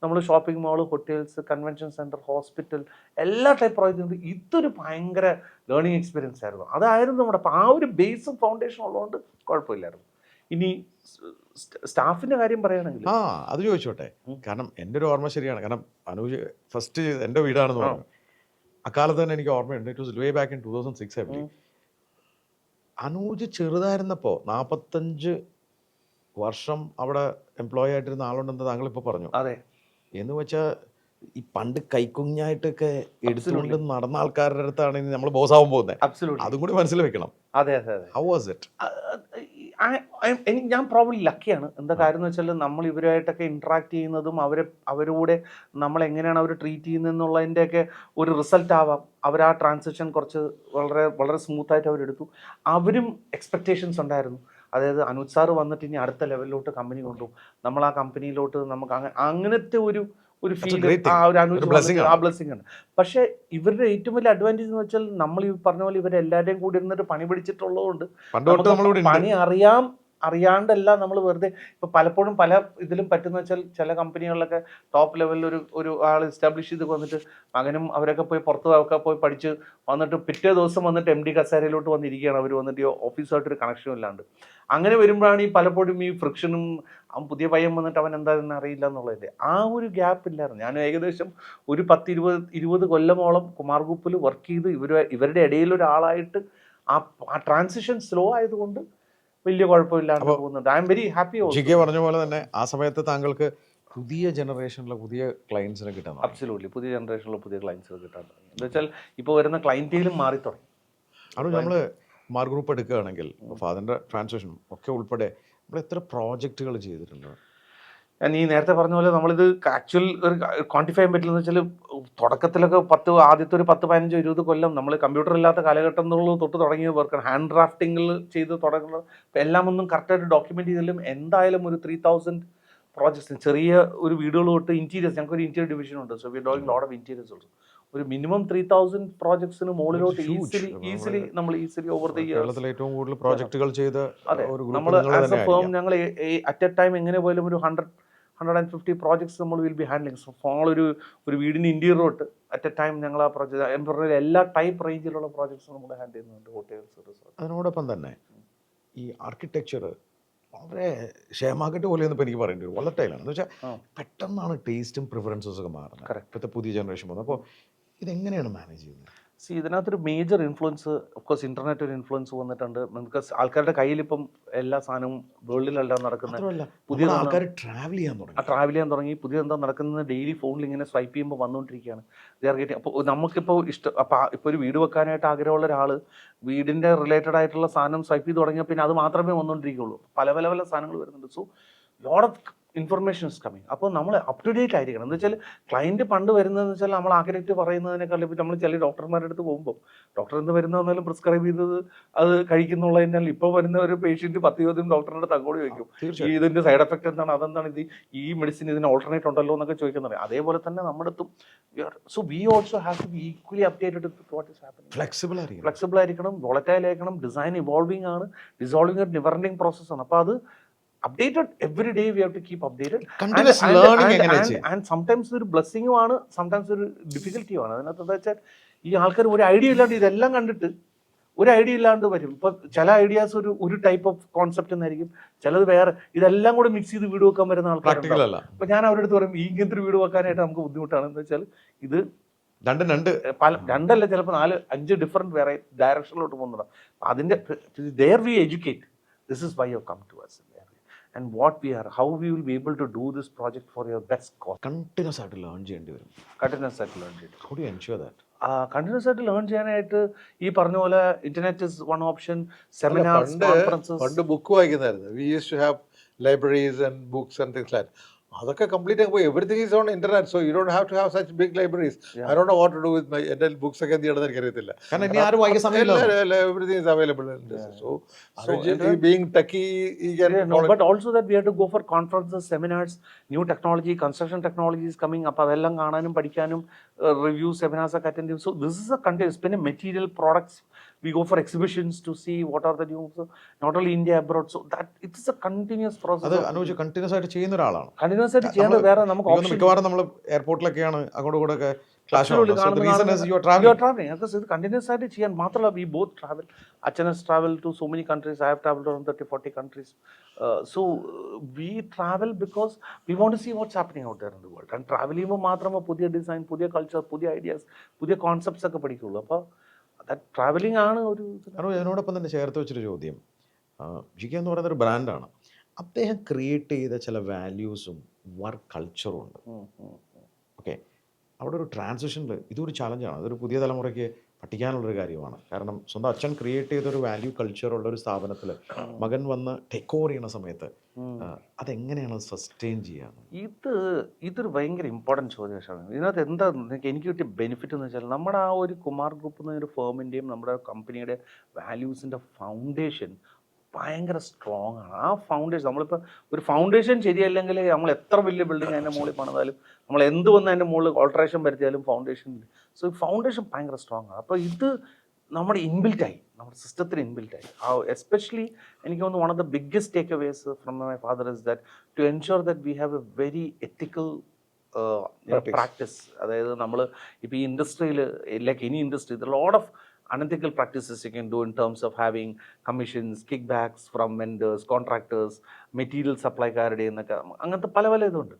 നമ്മൾ shopping mall, hotels, convention centre, hospital, എല്ലാ ടൈപ്പ് പ്രോജക്റ്റും. ഇതൊരു ഭയങ്കര ലേണിംഗ് എക്സ്പീരിയൻസ് ആയിരുന്നു. അതായിരുന്നു നമ്മുടെ. അപ്പോൾ ആ ഒരു ബേസും ഫൗണ്ടേഷൻ ഉള്ളതുകൊണ്ട് കുഴപ്പമില്ലായിരുന്നു. ഇനി സ്റ്റാഫിൻ്റെ കാര്യം പറയുകയാണെങ്കിൽ അത് ചോദിച്ചോട്ടെ. കാരണം എൻ്റെ ഒരു ഓർമ്മ ശരിയാണ്. കാരണം അനൂജ് ഫസ്റ്റ് എൻ്റെ വീടാണെന്ന് പറഞ്ഞു. അക്കാലത്ത് തന്നെ എനിക്ക് ഓർമ്മയുണ്ട്. It was way back in 2006. Anuj ചെറുതായിരുന്നപ്പോൾ 45 വർഷം അവിടെ എംപ്ലോയി ആയിട്ടിരുന്ന ആളുണ്ടെന്ന് താങ്കളിപ്പോൾ പറഞ്ഞു. അതെ. എന്ന് വെച്ചാൽ ഈ പണ്ട് കൈക്കുഞ്ഞായിട്ടൊക്കെ എടുത്തുകൊണ്ട് നടന്ന ആൾക്കാരുടെ അടുത്താണ് നമ്മൾ ബോസാവാൻ പോകുന്നത്. അതും കൂടി മനസ്സിൽ വെക്കണം. അതെ അതെ അതെ. How was it? ഞാൻ പ്രോബ്ലി ലക്കിയാണ്. എന്താ കാര്യം എന്ന് വെച്ചാൽ നമ്മൾ ഇവരുമായിട്ടൊക്കെ ഇൻട്രാക്ട് ചെയ്യുന്നതും അവരുടെ നമ്മൾ എങ്ങനെയാണ് അവർ ട്രീറ്റ് ചെയ്യുന്നതെന്നുള്ളതിൻ്റെയൊക്കെ ഒരു റിസൾട്ട് ആവാം. അവർ ആ ട്രാൻസിഷൻ കുറച്ച് വളരെ വളരെ സ്മൂത്തായിട്ട് അവരെടുത്തു. അവരും എക്സ്പെക്റ്റേഷൻസ് ഉണ്ടായിരുന്നു. അതായത് അനൂജ് സാറ് വന്നിട്ട് ഇനി അടുത്ത ലെവലിലോട്ട് കമ്പനി കൊണ്ടുപോകും, നമ്മൾ ആ കമ്പനിയിലോട്ട് നമുക്ക് അങ്ങനത്തെ ഒരു ഫീൽ, ആ ഒരു ആ ബ്ലെസ്സിങ് ആണ്. പക്ഷേ ഇവരുടെ ഏറ്റവും വലിയ അഡ്വാൻറ്റേജ് എന്ന് വെച്ചാൽ നമ്മൾ ഈ പറഞ്ഞ പോലെ ഇവരെല്ലാവരെയും കൂടി ഇരുന്നിട്ട് പണി പിടിച്ചിട്ടുള്ളതുകൊണ്ട് പണി അറിയാണ്ടല്ല നമ്മൾ വെറുതെ. ഇപ്പോൾ പലപ്പോഴും പല ഇതിലും പറ്റുന്ന വെച്ചാൽ ചില കമ്പനികളിലൊക്കെ ടോപ്പ് ലെവലിൽ ഒരു ആൾ എസ്റ്റാബ്ലിഷ് ചെയ്ത് വന്നിട്ട് മകനും അവരൊക്കെ പോയി പുറത്ത് പോയി പഠിച്ച് വന്നിട്ട് പിറ്റേ ദിവസം വന്നിട്ട് MD കസേരയിലോട്ട് വന്നിരിക്കുകയാണ്. അവർ വന്നിട്ട് ഓഫീസുമായിട്ടൊരു കണക്ഷനും ഇല്ലാണ്ട്. അങ്ങനെ വരുമ്പോഴാണ് ഈ പലപ്പോഴും ഈ ഫ്രിക്ഷനും, അവൻ പുതിയ പയ്യൻ വന്നിട്ട് അവൻ എന്താണെന്ന് അറിയില്ല എന്നുള്ളതിൻ്റെ ആ ഒരു ഗ്യാപ്പ് ഇല്ലായിരുന്നു. ഞാൻ ഏകദേശം ഒരു 10-20 കൊല്ലമോളം കുമാർ ഗ്രൂപ്പിൽ വർക്ക് ചെയ്ത് ഇവരുടെ ഇടയിലൊരാളായിട്ട് ആ ട്രാൻസിഷൻ സ്ലോ ആയതുകൊണ്ട് വലിയ കുഴപ്പമില്ലാണ്ട് പോകുന്നുണ്ട്. I am very happy. GK പറഞ്ഞ പോലെ തന്നെ ആ സമയത്ത് താങ്കൾക്ക് പുതിയ ജനറേഷനിലെ പുതിയ ക്ലയൻസിനെ കിട്ടാൻ അബ്സല്യൂട്ട്ലി പുതിയ ജനറേഷനിലെ പുതിയ ക്ലയൻസുകൾ കിട്ടാൻ തുടങ്ങി. എന്താ വെച്ചാൽ ഇപ്പോൾ വരുന്ന ക്ലയൻറ്റേലും മാറി തുടങ്ങി. അവിടെ നമ്മൾ കുമാർ ഗ്രൂപ്പ് എടുക്കുകയാണെങ്കിൽ ഫാദറിൻ്റെ ട്രാൻസാക്ഷൻ ഒക്കെ ഉൾപ്പെടെ നമ്മൾ എത്ര പ്രോജക്റ്റുകൾ ചെയ്തിട്ടുണ്ട്? ഞാൻ ഈ നേരത്തെ പറഞ്ഞ പോലെ നമ്മളിത് ആക്ച്വൽ ഒരു ക്വാണ്ടിഫൈ ചെയ്യാൻ പറ്റില്ലെന്ന് വെച്ചാൽ തുടക്കത്തിലൊക്കെ ആദ്യത്തെ ഒരു 10-15-20 കൊല്ലം നമ്മൾ കമ്പ്യൂട്ടർ ഇല്ലാത്ത കാലഘട്ടം എന്നുള്ളത് തൊട്ട് തുടങ്ങിയ വർക്കാണ്. ഹാൻഡ് ഡ്രാഫ്റ്റിങ്ങിൽ ചെയ്ത് തുടങ്ങുന്നത്. എല്ലാം ഒന്നും കറക്റ്റായിട്ട് ഡോക്യുമെൻറ്റ് ചെയ്താലും എന്തായാലും ഒരു 3000 പ്രോജക്ട്സ്, ചെറിയ ഒരു വീടുകൾ തൊട്ട് ഇൻറ്റീരിയേഴ്സ്, ഞങ്ങൾക്കൊരു ഇൻറ്റീരിയർ ഡിവിഷൻ ഉണ്ട്. So we doing lot of interiors also. ഒരു മിനിമം 3000 പ്രോജക്ട്സിന് മുകളിലോട്ട് ഈസിലി നമ്മൾ ഓവർ ദി ഇയേഴ്സ് ഏറ്റവും കൂടുതൽ പ്രോജക്റ്റുകൾ ചെയ്ത. അതെ, നമ്മൾ ആസ് എ ഫേം ഞങ്ങൾ അറ്റ് എ ടൈം എങ്ങനെ പോലും ഒരു 150 പ്രോജക്ട്സ് നമ്മൾ വിൽ ബി ഹാൻഡ്ലിങ്. സോ ഒരു വീടിന് ഇൻറ്റീരിയർ തൊട്ട് അറ്റ് എ ടൈം ഞങ്ങൾ ആ പ്രോജക്റ്റ് എല്ലാ ടൈപ്പ് റേഞ്ചിലുള്ള പ്രോജക്ട്സും നമ്മൾ ഹാൻഡിൽ ചെയ്യുന്നുണ്ട്. Hotels, resort. അതിനോടൊപ്പം തന്നെ ഈ ആർക്കിടെക്ചർ വളരെ ഷെയർ മാർക്കറ്റ് പോലെയൊന്നും ഇപ്പോൾ എനിക്ക് പറയേണ്ടി വരും. വോളറ്റൈലാണ് എന്ന് വെച്ചാൽ ആ. പെട്ടെന്നാണ് ടേസ്റ്റും പ്രിഫറൻസസും ഒക്കെ മാറുന്നത്. Correct. ഇപ്പോഴത്തെ പുതിയ ജനറേഷൻ പോകുന്നത്. അപ്പോൾ ഇതെങ്ങനെയാണ് മാനേജ് ചെയ്യുന്നത്? സി ഇതിനകത്തൊരു മേജർ ഇൻഫ്ലുവൻസ് ഓഫ്കോഴ്സ് ഇൻ്റർനെറ്റ് ഒരു ഇൻഫ്ലുവൻസ് വന്നിട്ടുണ്ട്. ബിക്കോസ് ആൾക്കാരുടെ കയ്യിലിപ്പം എല്ലാ സാധനവും വേൾഡിലെല്ലാം നടക്കുന്നത് മാത്രമല്ല പുതിയ ആൾക്കാർ ട്രാവൽ ചെയ്യാൻ തുടങ്ങി. ട്രാവൽ ചെയ്യാൻ തുടങ്ങി. പുതിയ എന്താ നടക്കുന്നത് ഡെയിലി ഫോണിൽ ഇങ്ങനെ സ്വൈപ്പ് ചെയ്യുമ്പോൾ വന്നുകൊണ്ടിരിക്കുകയാണ്. അപ്പോൾ നമുക്കിപ്പോൾ അപ്പോൾ ഇപ്പോൾ ഒരു വീട് വെക്കാനായിട്ട് ആഗ്രഹമുള്ള ഒരാൾ വീടിൻ്റെ റിലേറ്റഡ് ആയിട്ടുള്ള സാധനം സ്വൈപ്പ് ചെയ്ത് തുടങ്ങിയാൽ പിന്നെ അത് മാത്രമേ വന്നുകൊണ്ടിരിക്കുകയുള്ളൂ. പല പല പല സാധനങ്ങൾ വരുന്നുണ്ട്. So lot of information is coming. അപ്പോൾ നമ്മൾ അപ് ടു ഡേറ്റ് ആയിരിക്കണം. എന്ന് വെച്ചാൽ ക്ലയൻറ്റ് പണ്ട് വരുന്നതെന്ന് വെച്ചാൽ നമ്മൾ ആഗ്രഹിച്ച് പറയുന്നതിനേക്കാൾ ഇപ്പോൾ നമ്മൾ ചില ഡോക്ടർമാരുടെ അടുത്ത് പോകുമ്പോൾ ഡോക്ടർ എന്ത് വരുന്നതെന്നാലും പ്രിസ്ക്രൈബ് ചെയ്തത് അത് കഴിക്കുന്നുള്ളതിനാൽ ഇപ്പോൾ വരുന്ന ഒരു പേഷ്യൻറ്റ് 10-20 ഡോക്ടറിൻ്റെ അടുത്ത് അങ്ങോട്ട് ചോദിക്കും ഈ ഇതിൻ്റെ സൈഡ് എഫക്റ്റ് എന്താണ്, അതെന്താണ്, ഈ മെഡിസിൻ ഇതിന് ഓൾട്ടർനേറ്റ് ഉണ്ടല്ലോ എന്നൊക്കെ ചോദിക്കുന്നത്. അതേപോലെ തന്നെ നമ്മുടെ അടുത്തും so we also have to be equally updated with what is happening. Flexible ആയിരിക്കണം, വോളറ്റൈൽ ആയിരിക്കണം, ഡിസൈൻ ഇവോൾവിംഗ് ആണ്, ഡിസോൾവിംഗ് ഒരു നെവർ എൻഡിങ് പ്രോസസ്സാണ്. അപ്പോൾ അത് updated every day. We have to keep updated. Continuous learning and sometimes ഒരു ബ്ലെസ്സിങ്ങും ആണ്, sometimes ഒരു ഡിഫിക്കൽറ്റിയും ആണ്. അതിനകത്ത് എന്താ വെച്ചാൽ ഈ ആൾക്കാർ ഒരു ഐഡിയ ഇല്ലാണ്ട് ഇതെല്ലാം കണ്ടിട്ട് ഒരു ഐഡിയ ഇല്ലാണ്ട് വരും. ഇപ്പം ചില ഐഡിയാസ് ഒരു ടൈപ്പ് ഓഫ് കോൺസെപ്റ്റ് എന്നായിരിക്കും, ചിലത് വേറെ. ഇതെല്ലാം കൂടെ മിക്സ് ചെയ്ത് വീട് വെക്കാൻ വരുന്ന ആൾക്കാർ. അപ്പം ഞാൻ അവരുടെ അടുത്ത് പറയും ഇങ്ങനത്തെ ഒരു വീട് വെക്കാനായിട്ട് നമുക്ക് ബുദ്ധിമുട്ടാണ്. എന്താ വെച്ചാൽ ഇത് രണ്ടല്ല ചിലപ്പോൾ 4-5 ഡിഫറെൻറ്റ് വേറെ ഡയറക്ഷനിലോട്ട് പോകുന്നതാണ്. അതിൻ്റെ there we educate. This is why you have come to us. And what we are, how we will be able to do this project for your best cost. Continuous ആയിട്ട് ലേൺ ചെയ്യേണ്ടി വരും. How do you ensure that? Continuous ആയിട്ട് learn ചെയ്യാനായിട്ട് ഈ പറഞ്ഞ പോലെ internet is one option. Seminars, conferences. പണ്ട് book വായിക്കുന്നായിരുന്നു. We use to have libraries and books and things like. അതൊക്കെ കംപ്ലീറ്റ് ആയി പോയി. Everything is on internet. So you don't have to have such big libraries. I don't know what to do with my എൻ്റെ books ഒക്കെ എന്ത് ചെയ്യണമെന്ന് എനിക്കറിയത്തില്ല. Everything is available. So being techie but also that we have to go for conferences, seminars, new technology, construction technology is coming. അപ്പോൾ അതെല്ലാം കാണാനും പഠിക്കാനും review seminars ഒക്കെ അറ്റൻഡ് ചെയ്യും. So this is a continuous. പിന്നെ material products we go for exhibitions to see what are the new, not only India, abroad. So that it is a continuous process. അത് Anuj continuous ആയിട്ട് ചെയ്യുന്ന ഒരാളാണ്. Continuous ആയിട്ട് ചെയ്യാൻ വേറെ നമുക്ക് ഓപ്ഷൻ. മിക്കവാറും നമ്മൾ എയർപോർട്ടിലൊക്കെയാണ് അങ്ങോട്ടും ഇങ്ങോട്ടൊക്കെ ക്ലാഷ്. ഇത് കണ്ടിന്യൂസ് ആയിട്ട് ചെയ്യാൻ മാത്രമല്ല, വി ബോത്ത് ട്രാവൽ. അച്ഛൻ has traveled to so many countries. I have traveled around 30-40 countries. So we travel because we want to see what's happening out there in the world. And travel ചെയ്യുമ്പോൾ മാത്രമേ പുതിയ design, പുതിയ culture, പുതിയ ideas, പുതിയ concepts ഒക്കെ പഠിക്കുള്ളൂ. അപ്പോൾ travelling ആണ് ഒരു. കാരണം ഇതിനോടൊപ്പം തന്നെ ചേർത്ത് വെച്ചൊരു ചോദ്യം, ജികെ എന്ന് പറയുന്ന ഒരു ബ്രാൻഡാണ്. അദ്ദേഹം ക്രിയേറ്റ് ചെയ്ത ചില വാല്യൂസും വർക്ക് കൾച്ചറും ഉണ്ട്. ഓക്കെ, അവിടെ ഒരു ട്രാൻസിഷനിൽ ഇതൊരു ചാലഞ്ചാണ്. അതൊരു പുതിയ തലമുറയ്ക്ക് പഠിക്കാനുള്ളൊരു കാര്യമാണ്. കാരണം സ്വന്തം അച്ഛൻ ക്രിയേറ്റ് ചെയ്തൊരു വാല്യൂ കൾച്ചറുള്ള ഒരു സ്ഥാപനത്തിൽ മകൻ വന്ന് ടേക്ക് ഓവർ ചെയ്യുന്ന സമയത്ത് അതെങ്ങനെയാണ് സസ്റ്റെയിൻ ചെയ്യുക? ഇതൊരു ഭയങ്കര ഇമ്പോർട്ടൻറ്റ് ചോദ്യമാണ്. ഇതിനകത്ത് എന്താ എനിക്ക് കിട്ടിയ ബെനിഫിറ്റ് എന്ന് വെച്ചാൽ നമ്മുടെ ആ ഒരു കുമാർ ഗ്രൂപ്പ് എന്ന ഒരു ഫേമിൻ്റെയും നമ്മുടെ കമ്പനിയുടെ വാല്യൂസിൻ്റെ ഫൗണ്ടേഷൻ ഭയങ്കര സ്ട്രോങ് ആണ്. ആ ഫൗണ്ടേഷൻ, നമ്മളിപ്പോൾ ഒരു ഫൗണ്ടേഷൻ ശരിയല്ലെങ്കിൽ നമ്മൾ എത്ര വലിയ ബിൽഡിംഗ് അതിൻ്റെ മുകളിൽ പണിതാലും, നമ്മൾ എന്ത് വന്ന് അതിൻ്റെ മുകളിൽ ഓൾട്ടറേഷൻ വരുത്തിയാലും ഫൗണ്ടേഷൻ. സോ ഈ ഫൗണ്ടേഷൻ ഭയങ്കര സ്ട്രോങ് ആണ്. അപ്പോൾ ഇത് നമ്മുടെ ഇൻബിൽറ്റായി, നമ്മുടെ സിസ്റ്റത്തിന് ഇൻബിൽറ്റായി. എസ്പെഷ്യലി എനിക്ക് തോന്നുന്നു one of the biggest takeaways from my father is that to ensure that we have a very ethical practice. അതായത് നമ്മൾ ഇപ്പോൾ ഈ ഇൻഡസ്ട്രിയിൽ, like any industry, the lot of unethical practices you can do in terms of having commissions, kickbacks from vendors, contractors, material supplyക്കാരുടെ എന്നൊക്കെ അങ്ങനത്തെ പല പല ഇതുണ്ട്.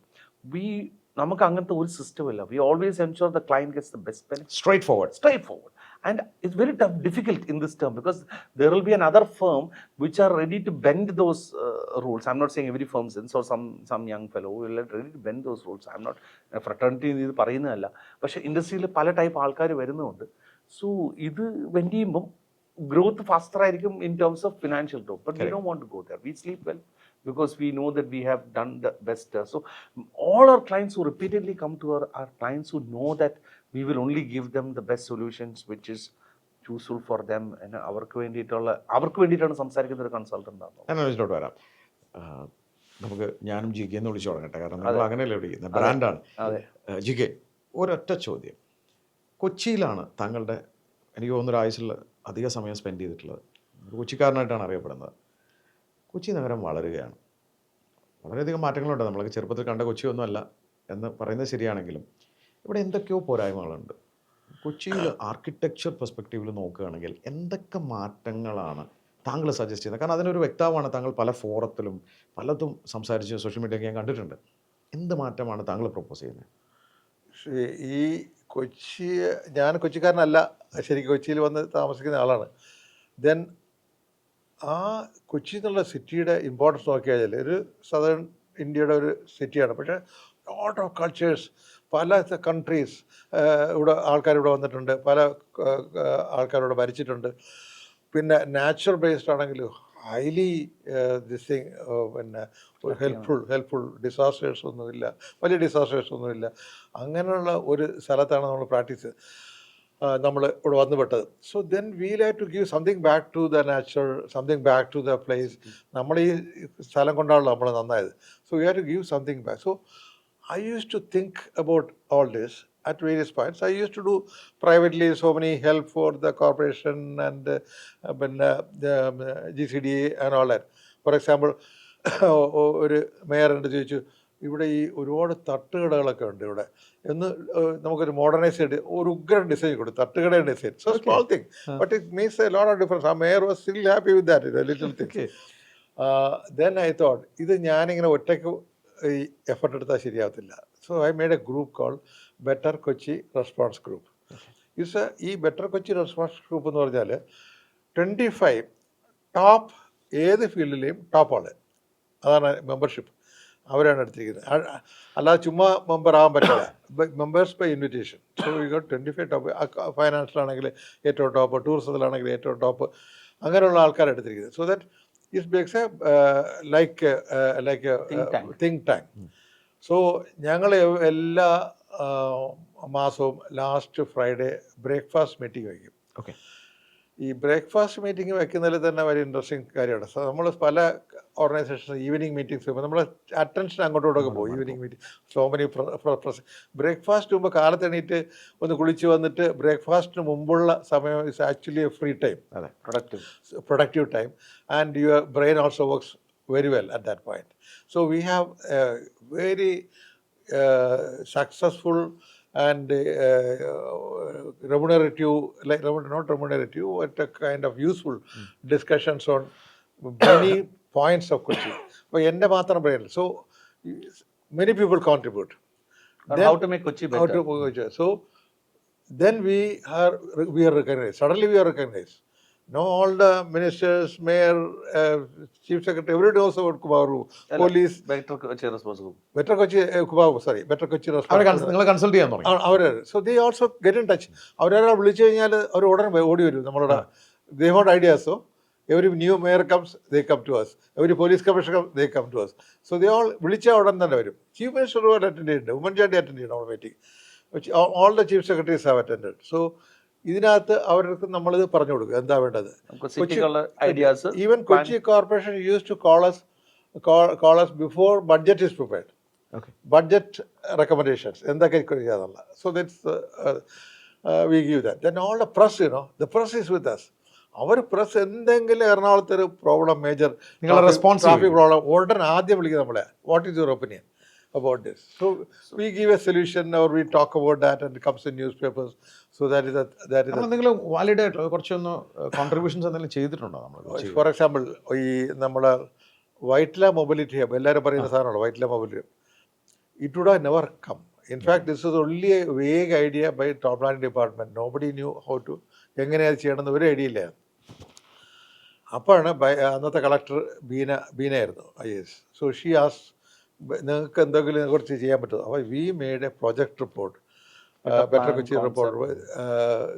നമുക്ക് അങ്ങനത്തെ ഒരു സിസ്റ്റം ഇല്ല. We always ensure the client gets the best benefit. Straight forward. And it's very difficult in this term because there will be another firm which are ready to bend those rules. I'm not saying every firm is, or some young fellow will be ready to bend those rules. I'm not fraternity ഇത് പറയുന്നതല്ല. പക്ഷേ ഇൻഡസ്ട്രിയിൽ പല type ആൾക്കാർ വരുന്നുണ്ട്. So ഇത് വെൻഡ് ചെയ്യുമ്പം ഗ്രോത്ത് ഫാസ്റ്റർ ആയിരിക്കും in terms of financial growth. But we don't want to go there. We sleep well because we know that we have done the best. So all our clients who repeatedly come to our clients who know that we will only give them the best solutions which is useful for them. And അവർക്ക് വേണ്ടിയിട്ടാണ് സംസാരിക്കുന്ന ഒരു consultant ആണ്. ഞാൻ അതിലോട്ട് വരാം. നമുക്ക് ഞാനും ജികെ എന്ന് വിളിച്ചു തുടങ്ങട്ടെ, കാരണം നമ്മൾ അങ്ങനെയല്ലേ വിളിക്കുന്നത്, ബ്രാൻഡാണ്. ജികെ, ഒരൊറ്റ ചോദ്യം. കൊച്ചിയിലാണ് താങ്കളുടെ, എനിക്ക് തോന്നുന്നൊരു ആയുസിൽ അധിക സമയം സ്പെൻഡ് ചെയ്തിട്ടുള്ളത്. ഒരു കൊച്ചിക്കാരനായിട്ടാണ് അറിയപ്പെടുന്നത്. കൊച്ചി നഗരം വളരുകയാണ്. വളരെയധികം മാറ്റങ്ങളുണ്ട്. നമ്മളൊക്കെ ചെറുപ്പത്തിൽ കണ്ട കൊച്ചിയൊന്നുമല്ല എന്ന് പറയുന്നത് ശരിയാണെങ്കിലും ഇവിടെ എന്തൊക്കെയോ പോരായ്മകളുണ്ട്. കൊച്ചിയിൽ ആർക്കിടെക്ചർ പെർസ്പെക്റ്റീവിൽ നോക്കുകയാണെങ്കിൽ എന്തൊക്കെ മാറ്റങ്ങളാണ് താങ്കൾ സജസ്റ്റ് ചെയ്യുന്നത്? കാരണം അതിനൊരു വ്യക്താവാണ് താങ്കൾ. പല ഫോറത്തിലും പലതും സംസാരിച്ച് സോഷ്യൽ മീഡിയയൊക്കെ ഞാൻ കണ്ടിട്ടുണ്ട്. എന്ത് മാറ്റമാണ് താങ്കൾ പ്രൊപ്പോസ് ചെയ്യുന്നത്? ഈ കൊച്ചി, ഞാൻ കൊച്ചിക്കാരനല്ല, ശരിക്കും കൊച്ചിയിൽ വന്ന് താമസിക്കുന്ന ആളാണ്. ദെൻ ആ കൊച്ചി എന്നുള്ള സിറ്റിയുടെ ഇമ്പോർട്ടൻസ് നോക്കിയാൽ ഒരു സദേൺ ഇന്ത്യയുടെ ഒരു സിറ്റിയാണ്. പക്ഷേ ലോട്ട് ഓഫ് കൾച്ചേഴ്സ്, പല കൺട്രീസ് ഇവിടെ ആൾക്കാരിവിടെ വന്നിട്ടുണ്ട്, പല ആൾക്കാരിവിടെ ഭരിച്ചിട്ടുണ്ട്. പിന്നെ നാച്ചുറൽ ബേസ്ഡ് ആണെങ്കിൽ ഹൈലി ദിസ് തിങ്, പിന്നെ ഹെൽപ്ഫുൾ ഡിസാസ്റ്റേഴ്സ് ഒന്നുമില്ല, വലിയ ഡിസാസ്റ്റേഴ്സ് ഒന്നുമില്ല. അങ്ങനെയുള്ള ഒരു സ്ഥലത്താണ് നമ്മൾ പ്രാക്ടീസ് നമ്മൾ ഇവിടെ വന്നുപെട്ടത്. So then we'll have to give something back to the nature, something back to the place. നമ്മൾ ഈ സ്ഥലം കൊണ്ടാണല്ലോ നമ്മൾ നന്നായത്. So we have to give something back. So I used to think about all this at various points. I used to do privately so many help for the corporation and the GCDA and all that. For example, ഒരു mayor ഉണ്ട് ചോദിച്ചു, ഇവിടെ ഈ ഒരുപാട് തട്ടുകടകളൊക്കെ ഉണ്ട് ഇവിടെ എന്ന്, നമുക്കൊരു മോഡേണൈസ് ചെയ്ത് ഒരു ഉഗ്രൻ ഡിസൈൻ കൊടുത്തു, തട്ടുകടയുടെ design. So small thing but it means a lot of difference. ആ mayor was still happy with that little thing. Then I thought ഇത് ഞാനിങ്ങനെ ഒറ്റയ്ക്ക് ഈ എഫർട്ട് എടുത്താൽ ശരിയാവത്തില്ല. So I made a group call better Kochi response group. ഈ better Kochi response group എന്ന് പറഞ്ഞാൽ 25 ടോപ്പ്, ഏത് ഫീൽഡിലെയും ടോപ്പ് ആള്, അതാണ് മെമ്പർഷിപ്പ്, അവരാണ് എടുത്തിരിക്കുന്നത്. അല്ലാതെ ചുമ്മാ മെമ്പർ ആകാൻ പറ്റില്ല, members by invitation. So you got 25 top. ഫൈനാൻസിലാണെങ്കിൽ ഏറ്റവും ടോപ്പ്, ടൂറിസത്തിലാണെങ്കിൽ ഏറ്റവും ടോപ്പ്, അങ്ങനെയുള്ള ആൾക്കാരെ എടുത്തിരിക്കുന്നത്. So that it makes a like a think tank. So ഞങ്ങൾ എല്ലാ മാസവും ലാസ്റ്റ് ഫ്രൈഡേ ബ്രേക്ക്ഫാസ്റ്റ് മീറ്റിംഗ് വയ്ക്കും. ഓക്കെ. ഈ ബ്രേക്ക്ഫാസ്റ്റ് മീറ്റിംഗ് വെക്കുന്നതിൽ തന്നെ വളരെ ഇൻട്രസ്റ്റിംഗ് കാര്യമാണ്. സോ നമ്മൾ പല ഓർഗനൈസേഷൻ ഈവനിങ് മീറ്റിംഗ്സ് വരുമ്പോൾ നമ്മൾ അറ്റൻഷൻ അങ്ങോട്ടും ഇങ്ങോട്ടൊക്കെ പോകും. Evening meeting so many breakfast മുമ്പ് കാലത്ത് എണീറ്റ് ഒന്ന് കുളിച്ച് വന്നിട്ട് ബ്രേക്ക്ഫാസ്റ്റിന് മുമ്പുള്ള സമയം is actually A free time, അതെ, productive time, and your brain also works very well at that point. So we have a very successful and remunerative, like not remunerative, but a kind of useful discussions on many points of Kochi. But എൻ്റെ മാത്രം brain. So many people contribute. How to make Kochi better. How to make Kochi. So then we are recognized. Suddenly we are recognized. No, all the ministers, mayor, chief secretary, everybody knows about Kumaru, police. Better Kochi responsible. Better Kochi, Kumaru, sorry, Better Kochi responsible. നിങ്ങളെ consult ചെയ്യാൻ തുടങ്ങി. So they also get in touch. അവരാ വിളിച്ചു കഴിഞ്ഞാൽ അവർ ഉടനെ ഓടി വരും നമ്മളോട്. They want ideas. So every new mayor comes, they come to us. Every police commissioner comes, they come to us. So they all വിളിച്ച ഉടൻ തന്നെ വരും. Chief minister attended ചെയ്തിട്ടുണ്ട്, ഉമ്മൻചാണ്ടി അറ്റൻഡ് ചെയ്യണം our meeting. All the chief secretaries have attended. So ഇതിനകത്ത് അവർക്ക് നമ്മളിത് പറഞ്ഞു കൊടുക്കുക എന്താ വേണ്ടത്. Even Kochi corporation use to call us before budget is prepared. Budget recommendations എന്തൊക്കെ ചെയ്യാന്നുള്ള. So that's we give that. Then all the press, the press is with us. അവർ പ്രസ് എന്തെങ്കിലും എറണാകുളത്ത് ഒരു പ്രോബ്ലം, മേജർ ട്രാഫിക് പ്രോബ്ലം, ഉടൻ ആദ്യം വിളിക്കുക നമ്മളെ, what is your opinion about this. So we give a solution or we talk about that and it comes in newspapers. So that is എന്തെങ്കിലും valid ആയിട്ട് കുറച്ചൊന്ന് കോൺട്രിബ്യൂഷൻസ് എന്തെങ്കിലും ചെയ്തിട്ടുണ്ടോ നമ്മൾ? ഫോർ എക്സാമ്പിൾ ഈ നമ്മളെ വൈറ്റ്ല മൊബിലിറ്റി ഹബ്, എല്ലാവരും പറയുന്ന സാധനമാണ് Vyttila mobility. It would have never come. In fact, this is only a vague idea by Town Planning Department. Nobody knew how to, എങ്ങനെയാണ് ചെയ്യണമെന്ന് ഒരു ഐഡിയ ഇല്ലായിരുന്നു. അപ്പോഴാണ് അന്നത്തെ കളക്ടർ ബീനയായിരുന്നു IAS. സോ ഷീ ആസ് നിങ്ങൾക്ക് എന്തെങ്കിലും കുറച്ച് ചെയ്യാൻ പറ്റുമോ. അപ്പോൾ we made a project report, better Kochi report,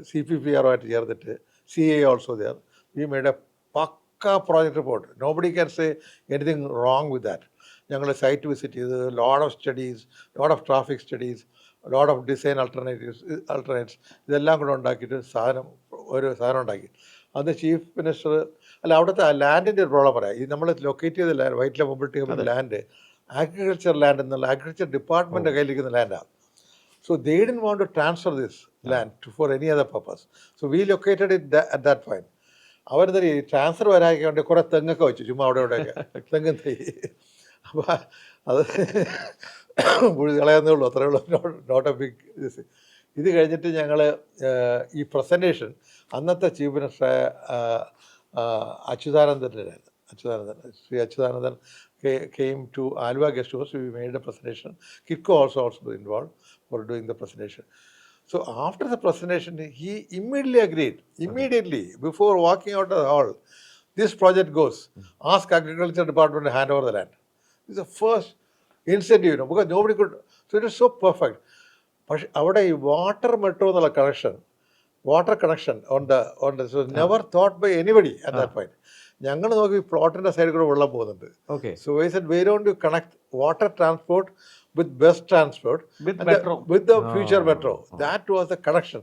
CPPR ആയിട്ട് ചേർന്നിട്ട് CA also there. We made a pakka project report. Nobody can say anything wrong with that. ഞങ്ങൾ സൈറ്റ് വിസിറ്റ് ചെയ്ത് lot of studies, lot of traffic studies, lot of design alternates ഇതെല്ലാം കൂടെ ഉണ്ടാക്കിയിട്ട് ഒരു സാധനം ഉണ്ടാക്കി. അന്ന് ചീഫ് മിനിസ്റ്റർ അവിടുത്തെ ലാൻഡിൻ്റെ ഒരു പ്രോബ്ലം പറയാം. ഈ നമ്മൾ ലൊക്കേറ്റ് ചെയ്ത land, Vyttila mobility land agriculture land എന്നുള്ള agriculture ഡിപ്പാർട്ട്മെൻറ്റ് കയ്യിലിരിക്കുന്ന ലാൻഡാണ്. So they didn't want to transfer this land for any other purpose. So we located it at that point. അവരെന്താ ഈ ട്രാൻസ്ഫർ വരാനൊക്കെ വേണ്ടി കുറേ തെങ്ങൊക്കെ വെച്ചു ചുമ്മാ അവിടെയൊക്കെ തെങ്ങും തൈ. അപ്പോൾ അത് കളയാന്നേ ഉള്ളൂ, അത്രേ ഉള്ളൂ. Not a big this. ഇത് കഴിഞ്ഞിട്ട് ഞങ്ങൾ ഈ പ്രസൻറ്റേഷൻ അന്നത്തെ ചീഫ് മിനിസ്റ്റർ അച്യുതാനന്ദനായിരുന്നു. Sri Achyutanandan came to Alva Guest House. We made a presentation. Kitco also involved for doing the presentation. So after the presentation, he immediately agreed. Immediately, before walking out of the hall, this project goes. Ask Agriculture Department to hand over the land. This is the first incentive, because nobody could. So it is so perfect. പക്ഷെ അവിടെ ഈ water metro എന്നുള്ള water connection on the so never thought by anybody at that point. ഞങ്ങൾ നോക്കി പ്ലോട്ടിൻ്റെ സൈഡിൽ കൂടെ വെള്ളം പോകുന്നുണ്ട്. So I said why don't you connect water transport with bus transport with the future metro. That was the connection.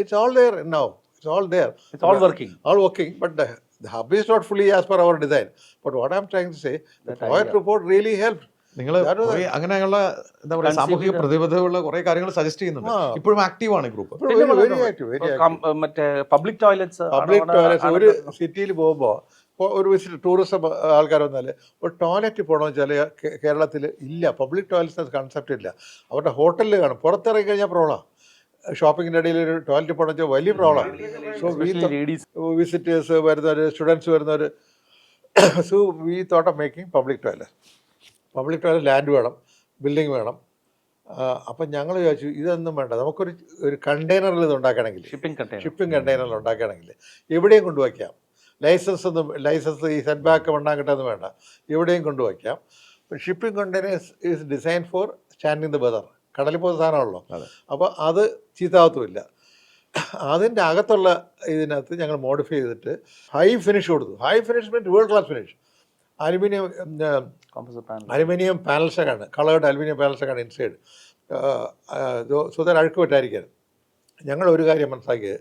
It's all there now. It's all there. It's all working. All working, but the hub is not fully as per our design. But what I'm trying to say, the project report really helped. നിങ്ങൾ അങ്ങനെയുള്ള എന്താ പറയുക സാമൂഹിക പ്രതിബദ്ധതയുള്ള കുറെ കാര്യങ്ങൾ suggest ചെയ്യുന്നുണ്ട്. ഇപ്പോഴും active ആണ് ഗ്രൂപ്പ്. മറ്റേ പബ്ലിക് ടോയ്ലറ്റ്സ് ഒരു സിറ്റിയിൽ പോകുമ്പോൾ ഒരു വിസിറ്റ് ടൂറിസം ആൾക്കാർ വന്നാൽ ഒരു ടോയ്ലറ്റ് പോകണമെന്ന് വെച്ചാൽ കേരളത്തിൽ ഇല്ല. പബ്ലിക് ടോയ്ലറ്റ്സ് കൺസെപ്റ്റ് ഇല്ല. അവരുടെ ഹോട്ടലിൽ കാണും. പുറത്തിറങ്ങി കഴിഞ്ഞാൽ പ്രോബ്ലം. ഷോപ്പിങ്ങിൻ്റെ ഇടയിൽ ഒരു ടോയ്ലറ്റ് പോകണമെന്ന് വെച്ചാൽ വലിയ പ്രോബ്ലം. സോ വിസിറ്റേഴ്സ് വരുന്നവർ, സ്റ്റുഡൻസ് വരുന്നവർ, so we thought of making public toilet. Public toilet land വേണം, ബിൽഡിംഗ് വേണം. അപ്പം ഞങ്ങൾ വിചാരിച്ചു ഇതൊന്നും വേണ്ട, നമുക്കൊരു കണ്ടെയ്നറിൽ ഇത് ഉണ്ടാക്കുകയാണെങ്കിൽ, ഷിപ്പിംഗ് കണ്ടെയ്നറിൽ ഉണ്ടാക്കുകയാണെങ്കിൽ എവിടെയും കൊണ്ടുവയ്ക്കാം. ലൈസൻസ് ഈ സെറ്റ് ബാക്ക് ഉണ്ടാകട്ടെന്ന് വേണ്ട, എവിടെയും കൊണ്ടുവയ്ക്കാം. Shipping containers is design for standing the weather. കടലിൽ പോകുന്ന സാധനമാണല്ലോ, അപ്പോൾ അത് ചീത്താവത്തുമില്ല. അതിൻ്റെ അകത്തുള്ള ഇതിനകത്ത് ഞങ്ങൾ മോഡിഫൈ ചെയ്തിട്ട് ഹൈ ഫിനിഷ് കൊടുത്തു. High finish means world class finish. Aluminium പാനൽസൊക്കെയാണ്, കളേർഡ് അലുമിനിയം പാനൽസൊക്കെയാണ് ഇൻസൈഡ്. സോ ദാറ്റ് അഴുക്ക് പറ്റാതിരിക്കാൻ ഞങ്ങൾ ഒരു കാര്യം മനസ്സിലാക്കിയത്,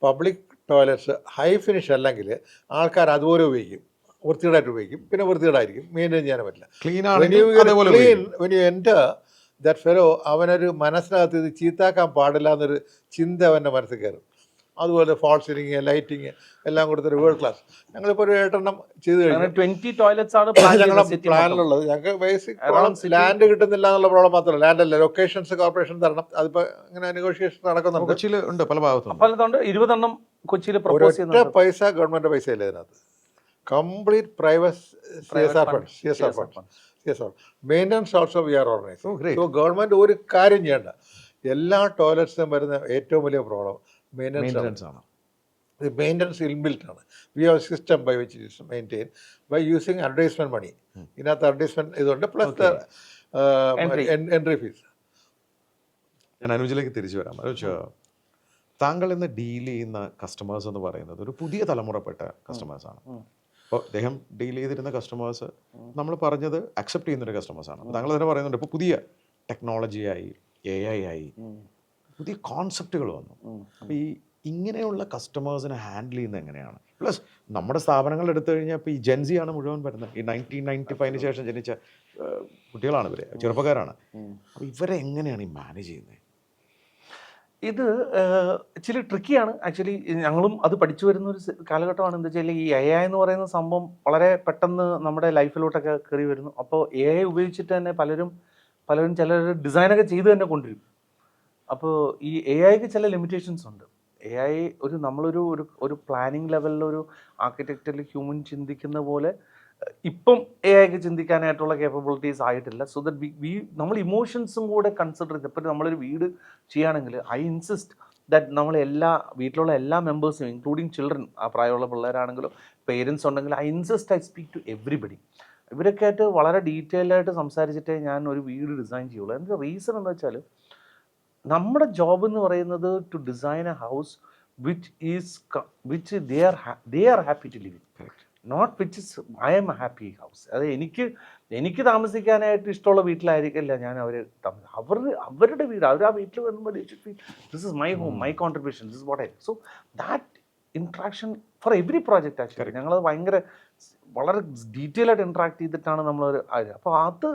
പബ്ലിക് ടോയ്ലറ്റ്സ് ഹൈ ഫിനിഷ് അല്ലെങ്കിൽ ആൾക്കാർ അതുപോലെ ഉപയോഗിക്കും, വൃത്തികേടായിട്ട് ഉപയോഗിക്കും, പിന്നെ വൃത്തികേടായിരിക്കും, മെയിൻറ്റെയിൻ ചെയ്യാൻ പറ്റില്ല. When you enter that fellow, അവനൊരു മനസ്സിനകത്ത് ഇത് ചീത്താക്കാൻ പാടില്ല എന്നൊരു ചിന്ത അവൻ്റെ മനസ്സിൽ കയറും. അതുപോലെ ഫോൾ സീലിംഗ്, ലൈറ്റിങ് എല്ലാം കൊടുത്തൊരു വേൾഡ് ക്ലാസ്. ഞങ്ങളിപ്പോൾ ഒരു 8 എണ്ണം ചെയ്ത് കഴിഞ്ഞു. 20 ടോയ്ലറ്റ്സ് ആണ് ഞങ്ങളുടെ പ്ലാനിലുള്ളത്. ഞങ്ങൾക്ക് ബേസിക് ലാൻഡ് കിട്ടുന്നില്ല എന്നുള്ള പ്രോബ്ലം മാത്രമല്ല, ലാൻഡല്ല, ലൊക്കേഷൻസ് കോർപ്പറേഷൻ തരണം. അതിപ്പോൾ ഇങ്ങനെ നെഗോഷിയേഷൻ നടക്കുന്നുണ്ട്. കൊച്ചിയിലുണ്ട്, പല ഭാഗത്തും. 20 എണ്ണം കൊച്ചിയിൽ പ്രപ്പോസ് ചെയ്യുന്നുണ്ട്. പൈസ ഗവൺമെൻറ് പൈസ ഇല്ല ഇതിനകത്ത്. Complete private CSR fund. Maintenance also we are organising. So government ഒരു കാര്യം ചെയ്യേണ്ട. എല്ലാ ടോയ്ലറ്റ്സിനും വരുന്ന ഏറ്റവും വലിയ പ്രോബ്ലം മെയിൻ്റനൻസ് ആണ്. The maintenance inbuilt ആണ്. We have a system by which it is maintained by using advertisement money. ഇതിനകത്ത് അഡ്വർടൈസ്മെൻറ്റ് ഇതുണ്ട്, പ്ലസ് എൻട്രി ഫീസ്. ഞാൻ അനുജിലേക്ക് തിരിച്ചു വരാം. അനുജ്, താങ്കൾ ഇന്ന് ഡീൽ ചെയ്യുന്ന കസ്റ്റമേഴ്സ് എന്ന് പറയുന്നത് ഒരു പുതിയ തലമുറപ്പെട്ട കസ്റ്റമേഴ്സാണ്. അപ്പോൾ അദ്ദേഹം ഡീൽ ചെയ്തിരുന്ന കസ്റ്റമേഴ്സ് നമ്മൾ പറഞ്ഞത് അക്സെപ്റ്റ് ചെയ്യുന്നൊരു കസ്റ്റമേഴ്സാണ്. താങ്കൾ തന്നെ പറയുന്നുണ്ട് ഇപ്പോൾ പുതിയ ടെക്നോളജിയായി, AI ആയി, പുതിയ കോൺസെപ്റ്റുകൾ വന്നു. അപ്പോൾ ഇങ്ങനെയുള്ള കസ്റ്റമേഴ്സിനെ ഹാൻഡിൽ ചെയ്യുന്നത് എങ്ങനെയാണ്? പ്ലസ് നമ്മുടെ സ്ഥാപനങ്ങൾ എടുത്തു കഴിഞ്ഞാൽ ഇപ്പോൾ ഈ ജെൻസിയാണ് മുഴുവൻ വരുന്നത്. ഈ 1995 ശേഷം ജനിച്ച കുട്ടികളാണ് ഇവർ, ചെറുപ്പക്കാരാണ്. അപ്പോൾ ഇവരെ എങ്ങനെയാണ് ഈ മാനേജ് ചെയ്യുന്നത്? ഇത് ഇച്ചിരി ട്രിക്കിയാണ് ആക്ച്വലി. ഞങ്ങളും അത് പഠിച്ചു വരുന്ന ഒരു കാലഘട്ടമാണ്. എന്താ വെച്ചാൽ ഈ AI എന്ന് പറയുന്ന സംഭവം വളരെ പെട്ടെന്ന് നമ്മുടെ ലൈഫിലോട്ടൊക്കെ കയറി വരുന്നു. അപ്പോൾ AI ഉപയോഗിച്ചിട്ട് തന്നെ പലരും ചിലർ ഡിസൈനൊക്കെ ചെയ്ത് തന്നെ കൊണ്ടുവരും. അപ്പോൾ ഈ AIക്ക് ചില ലിമിറ്റേഷൻസ് ഉണ്ട്. AI നമ്മളൊരു പ്ലാനിങ് ലെവലിലൊരു ആർക്കിടെക്ചറിൽ ഹ്യൂമൻ ചിന്തിക്കുന്ന പോലെ ഇപ്പം AI ചിന്തിക്കാനായിട്ടുള്ള കേപ്പബിലിറ്റീസ് ആയിട്ടില്ല. സോ ദാറ്റ് നമ്മൾ ഇമോഷൻസും കൂടെ കൺസിഡർ ചെയ്ത്, ഇപ്പോൾ നമ്മളൊരു വീട് ചെയ്യുകയാണെങ്കിൽ ഐ ഇൻസിസ്റ്റ് ദാറ്റ് വീട്ടിലുള്ള എല്ലാ മെമ്പേഴ്സും ഇൻക്ലൂഡിങ് ചിൽഡ്രൻ, ആ പ്രായമുള്ള പിള്ളേരാണെങ്കിലും പേരൻസ് ഉണ്ടെങ്കിൽ I insist, I speak to everybody. ഇവരൊക്കെ ആയിട്ട് വളരെ ഡീറ്റെയിൽഡായിട്ട് സംസാരിച്ചിട്ടേ ഞാൻ ഒരു വീട് ഡിസൈൻ ചെയ്യുള്ളൂ. അതിൻ്റെ റീസൺ എന്താ വെച്ചാൽ, നമ്മുടെ ജോബ് എന്ന് പറയുന്നത് to design a house which they are happy to live in, not which is I am a happy house. അത് എനിക്ക് താമസിക്കാനായിട്ട് ഇഷ്ടമുള്ള വീട്ടിലായിരിക്കില്ല ഞാൻ അവരുടെ വീട്. അവർ ആ വീട്ടിൽ വരുമ്പോൾ this is my home, my contribution, this is what I. So that interaction for every project actually ഞങ്ങളത് വളരെ ഡീറ്റെയിൽ ആയിട്ട് ഇൻട്രാക്ട് ചെയ്തിട്ടാണ് നമ്മളൊരു അപ്പോൾ അത്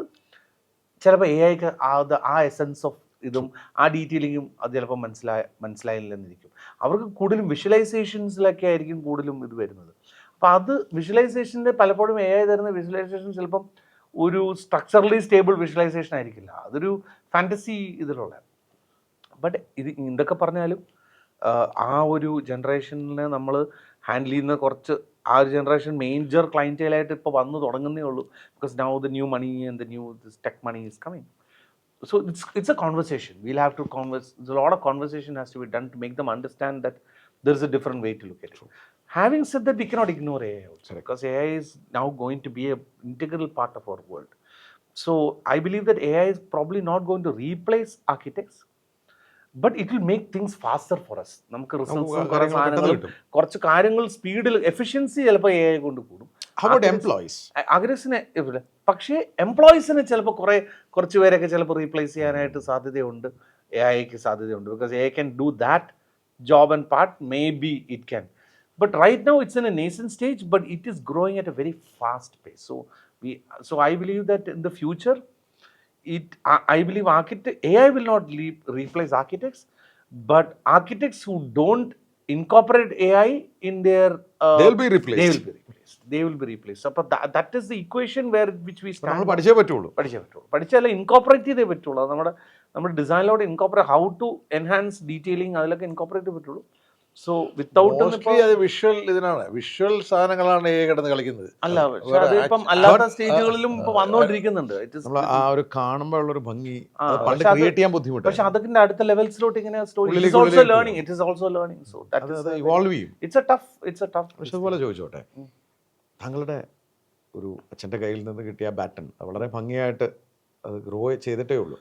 ചിലപ്പോൾ AIക്ക് ആ എസൻസ് ഓഫ് ഇതും ആ ഡീറ്റെയിലിങ്ങും അത് ചിലപ്പോൾ മനസ്സിലായില്ലെന്നിരിക്കും. അവർക്ക് കൂടുതലും വിഷ്വലൈസേഷൻസിലൊക്കെ ആയിരിക്കും കൂടുതലും ഇത് വരുന്നത്. അപ്പോൾ അത് വിഷ്വലൈസേഷൻ്റെ പലപ്പോഴും AI തരുന്ന വിഷ്വലൈസേഷൻ ചിലപ്പം ഒരു സ്ട്രക്ചറലി സ്റ്റേബിൾ വിഷ്വലൈസേഷൻ ആയിരിക്കില്ല, അതൊരു ഫാൻറ്റസി ഇതിലുള്ള. ബട്ട് ഇതൊക്കെ പറഞ്ഞാലും ആ ഒരു ജനറേഷനിൽ നമ്മൾ ഹാൻഡിൽ ചെയ്യുന്ന കുറച്ച് ആ ഒരു ജനറേഷൻ മേജർ ക്ലയൻറ്റേലായിട്ട് ഇപ്പോൾ വന്നു തുടങ്ങുന്നേ ഉള്ളൂ. Because now the new money and the new tech money is coming. So it's a conversation. We'll have to converse. There's a lot of conversation has to be done to make them understand that there's a different way to look at it. Having said that, we cannot ignore AI also, because AI is now going to be an integral part of our world. So I believe that AI is probably not going to replace architects, but it will make things faster for us. നമുക്ക് റിസൾട്ട്സും കുറേ സാധനങ്ങളും കുറച്ച് കാര്യങ്ങൾ സ്പീഡിൽ efficiency ചിലപ്പോൾ A I കൊണ്ട് കൂടും. How about employees? അഗ്രസിനെ പക്ഷേ എംപ്ലോയീസിനെ ചിലപ്പോൾ കുറച്ച് പേരൊക്കെ ചിലപ്പോൾ റീപ്ലേസ് ചെയ്യാനായിട്ട് സാധ്യതയുണ്ട്, എ ഐക്ക് സാധ്യതയുണ്ട്. Because A I can do that job and part, maybe it can. But right now it's in a nascent stage, but it is growing at a very fast pace. So I believe that in the future, I believe AI will not replace architects, but architects who don't incorporate AI in their They'll be replaced. They will be replaced. So that is the equation which we stand. നമ്മൾ പഠിച്ചേ പറ്റുള്ളൂ. പഠിച്ചാലേ incorporate ചെയ്തേ പറ്റുള്ളൂ. അത് നമ്മുടെ ഡിസൈനിലോട് incorporate, how to enhance detailing, അതിലൊക്കെ incorporate പറ്റുള്ളൂ. സോ വിത്തൗട്ട് അത് വിഷ്വൽ ഇതിനാണ്, വിഷ്വൽ സാധനങ്ങളാണ് കിടന്ന് കളിക്കുന്നത്. അല്ല, പക്ഷെ അതിപ്പം അല്ലാത്ത സ്റ്റേജുകളിലും ഇപ്പൊ വന്നുകൊണ്ടിരിക്കുന്നുണ്ട്. ആ ഒരു കാണുമ്പോൾ ഉള്ള ഒരു ഭംഗി ക്രിയേറ്റ് ചെയ്യാൻ ബുദ്ധിമുട്ട്. പക്ഷെ അതിന്റെ അടുത്ത ലെവൽസിലോട്ട് ഇങ്ങനെ also learning, it is also learning. So evolve ചെയ്യും. It's a tough. പക്ഷെ അതുപോലെ ചോദിച്ചോട്ടെ, താങ്കളുടെ ഒരു അച്ഛൻ്റെ കയ്യിൽ നിന്ന് കിട്ടിയ ബാറ്റൺ വളരെ ഭംഗിയായിട്ട് അത് ഗ്രോ ചെയ്തിട്ടേ ഉള്ളൂ.